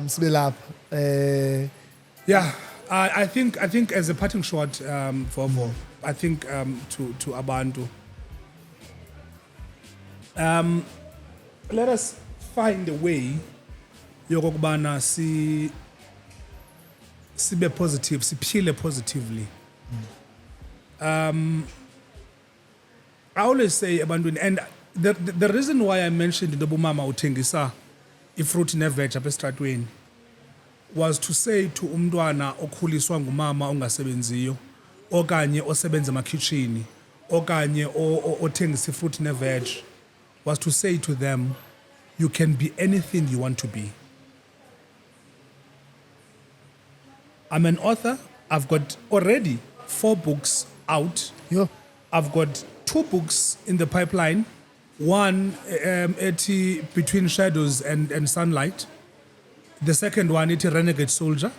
sibe lapha Yeah, I think as a parting shot for I think to abantu, let us find a way yokokubana sibe positive, siphile positively. I always say abantwini, and the reason why I mentioned into mama uthengisa ifruit ne-veg apha estratweni was to say to umntwana okhuliswa ngumama ongasebenziyo okanye osebenza emakitchini okanye othengisa ifruit ne-veg was to say to them, you can be anything you want to be. I'm an author. I've got already 4 books out. yo I've got 2 books in the pipeline. One, Between Shadows and Sunlight. The second one, it's a Renegade Soldier.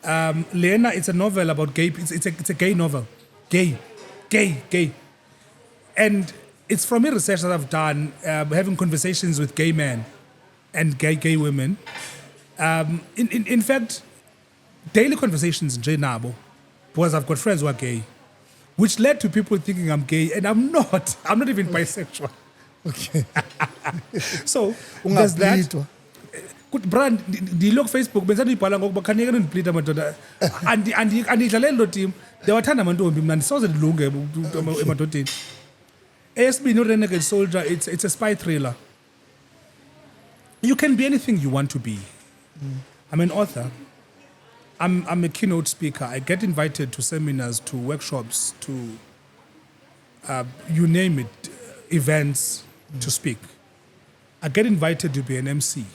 Lena, it's a novel about gay. It's a gay novel. Gay. And it's from a research that I've done, having conversations with gay men and gay women. In fact, daily conversations in nabo, because I've got friends who are gay, which led to people thinking I'm gay, and I'm not. I'm not even bisexual. okay So there's that. ungablitwa Good brand, ndilok Facebook benzandiyibhala ngokuba khanike nondiplita madoda andidlaleli lo team ndiyawathanda amantombi mna ndisoze ndilunge emadodeni. Eyesibini uRenegade Soldier, it's a spy thriller. You can be anything you want to be. I'm an author. I'm a keynote speaker. I get invited to seminars, to workshops, to you name it, events to speak. I get invited to be an MC.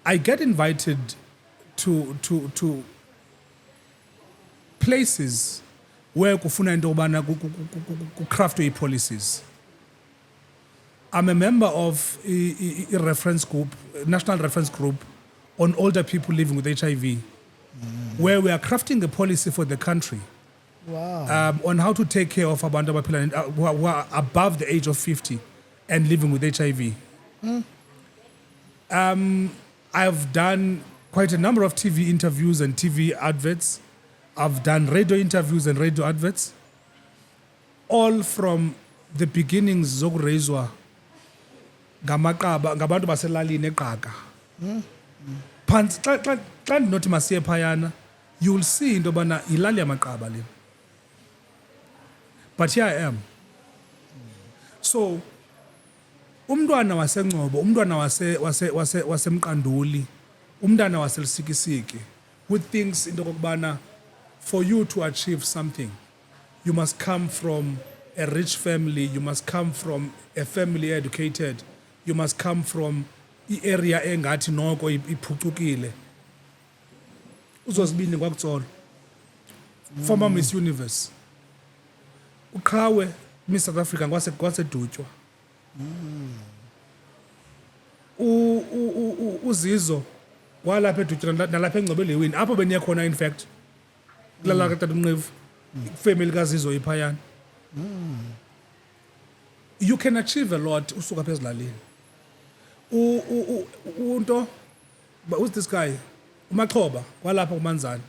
I get invited to places where kufuna into yobana kucraftwe policies. I'm a member of a reference group, national reference group on older people living with HIV, where we are crafting a policy for the country wow on how to take care of abantu abaphila who are above the age of 50 and living with HIV. I've done quite a number of TV interviews and TV adverts. I've done radio interviews and radio adverts, all from the beginnings zokurezwa ngamaqaba ngabantu baselalini eqaka. Phansi xa ndinothi masiye phayana, you will see into yobana yilali yamaqaba le. But here I am. So umntwana waseNgcobo, umntwana wasemqanduli, umntwana waseLusikisiki, who thinks into yokubana for you to achieve something, you must come from a rich family, you must come from a family educated, you must come from i-area engathi noko iphucukile. Uzozibini kwakutsolo. Former Miss Universe. Uqhawe Miss South Africa kwasedutywa. Uzizo walapha edutywa nalapha eNgcobele wini apho beniya khona in fact kulala katata uNqevu family kaZizo iphayana. You can achieve a lot usuka pha ezilalini. Unto, but who's this guy? Umaxhoba walapha kuManzana.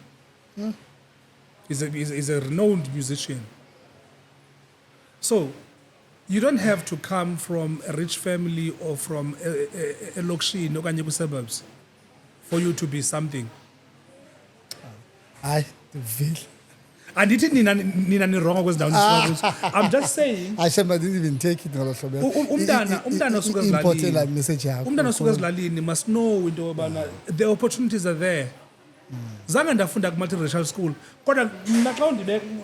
He's a renowned musician. So you don't have to come from a rich family or from a lokshini okanye kwi-suburbs for you to be something. hayi ndivile andithi nina ni-wrong kwezindawo nisiwa kuzo. I'm just saying Hashem, I didn't even take it ngolo hlobo. umntana osuka Important ezilalini message yakho. umntana osuka ezilalini must know into yobana the opportunities are there. Zange ndafunda ku-multiracial school kodwa mna xa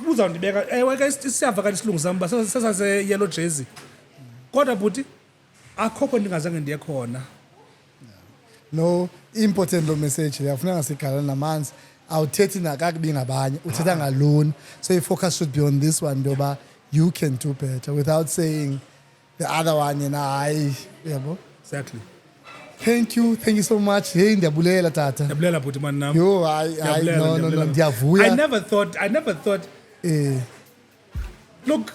uzawundibeka ewe ke siyava kanti isilungu sam uba sesase-yellow jersey kodwa bhuti akhokho ndingazange ndiye khona. No, important lo message le afuneka sigalana namanzi. Awuthethi nakakubi ngabanye, uthetha ngalona. So your focus should be on this one ndoba you can do better without saying the other one yena hayi, yabo. Exactly. Thank you so much. Hey, ndiyabulela tata. Ndiyabulela bhuti mani nam. Yo, no, ndiyavuya. I never thought look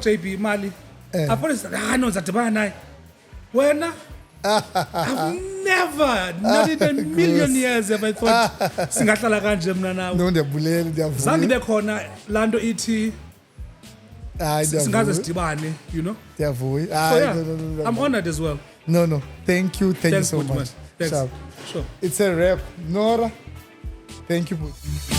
JB Mali I thought no zadibana naye wena I've never not in a million years have I thought singahlala kanje mna nawe. No, ndiyabulela, ndiyavuya. Zange bekhona lanto ithi Hayi, singaze sidibane, you know. Ndiyavuya. So yeah, No. I'm honored as well. No. Thank you Thanks, so Bhuti, man. much. Thanks. Sharp. Sure. It's a wrap. Nora, thank you. Bhuti.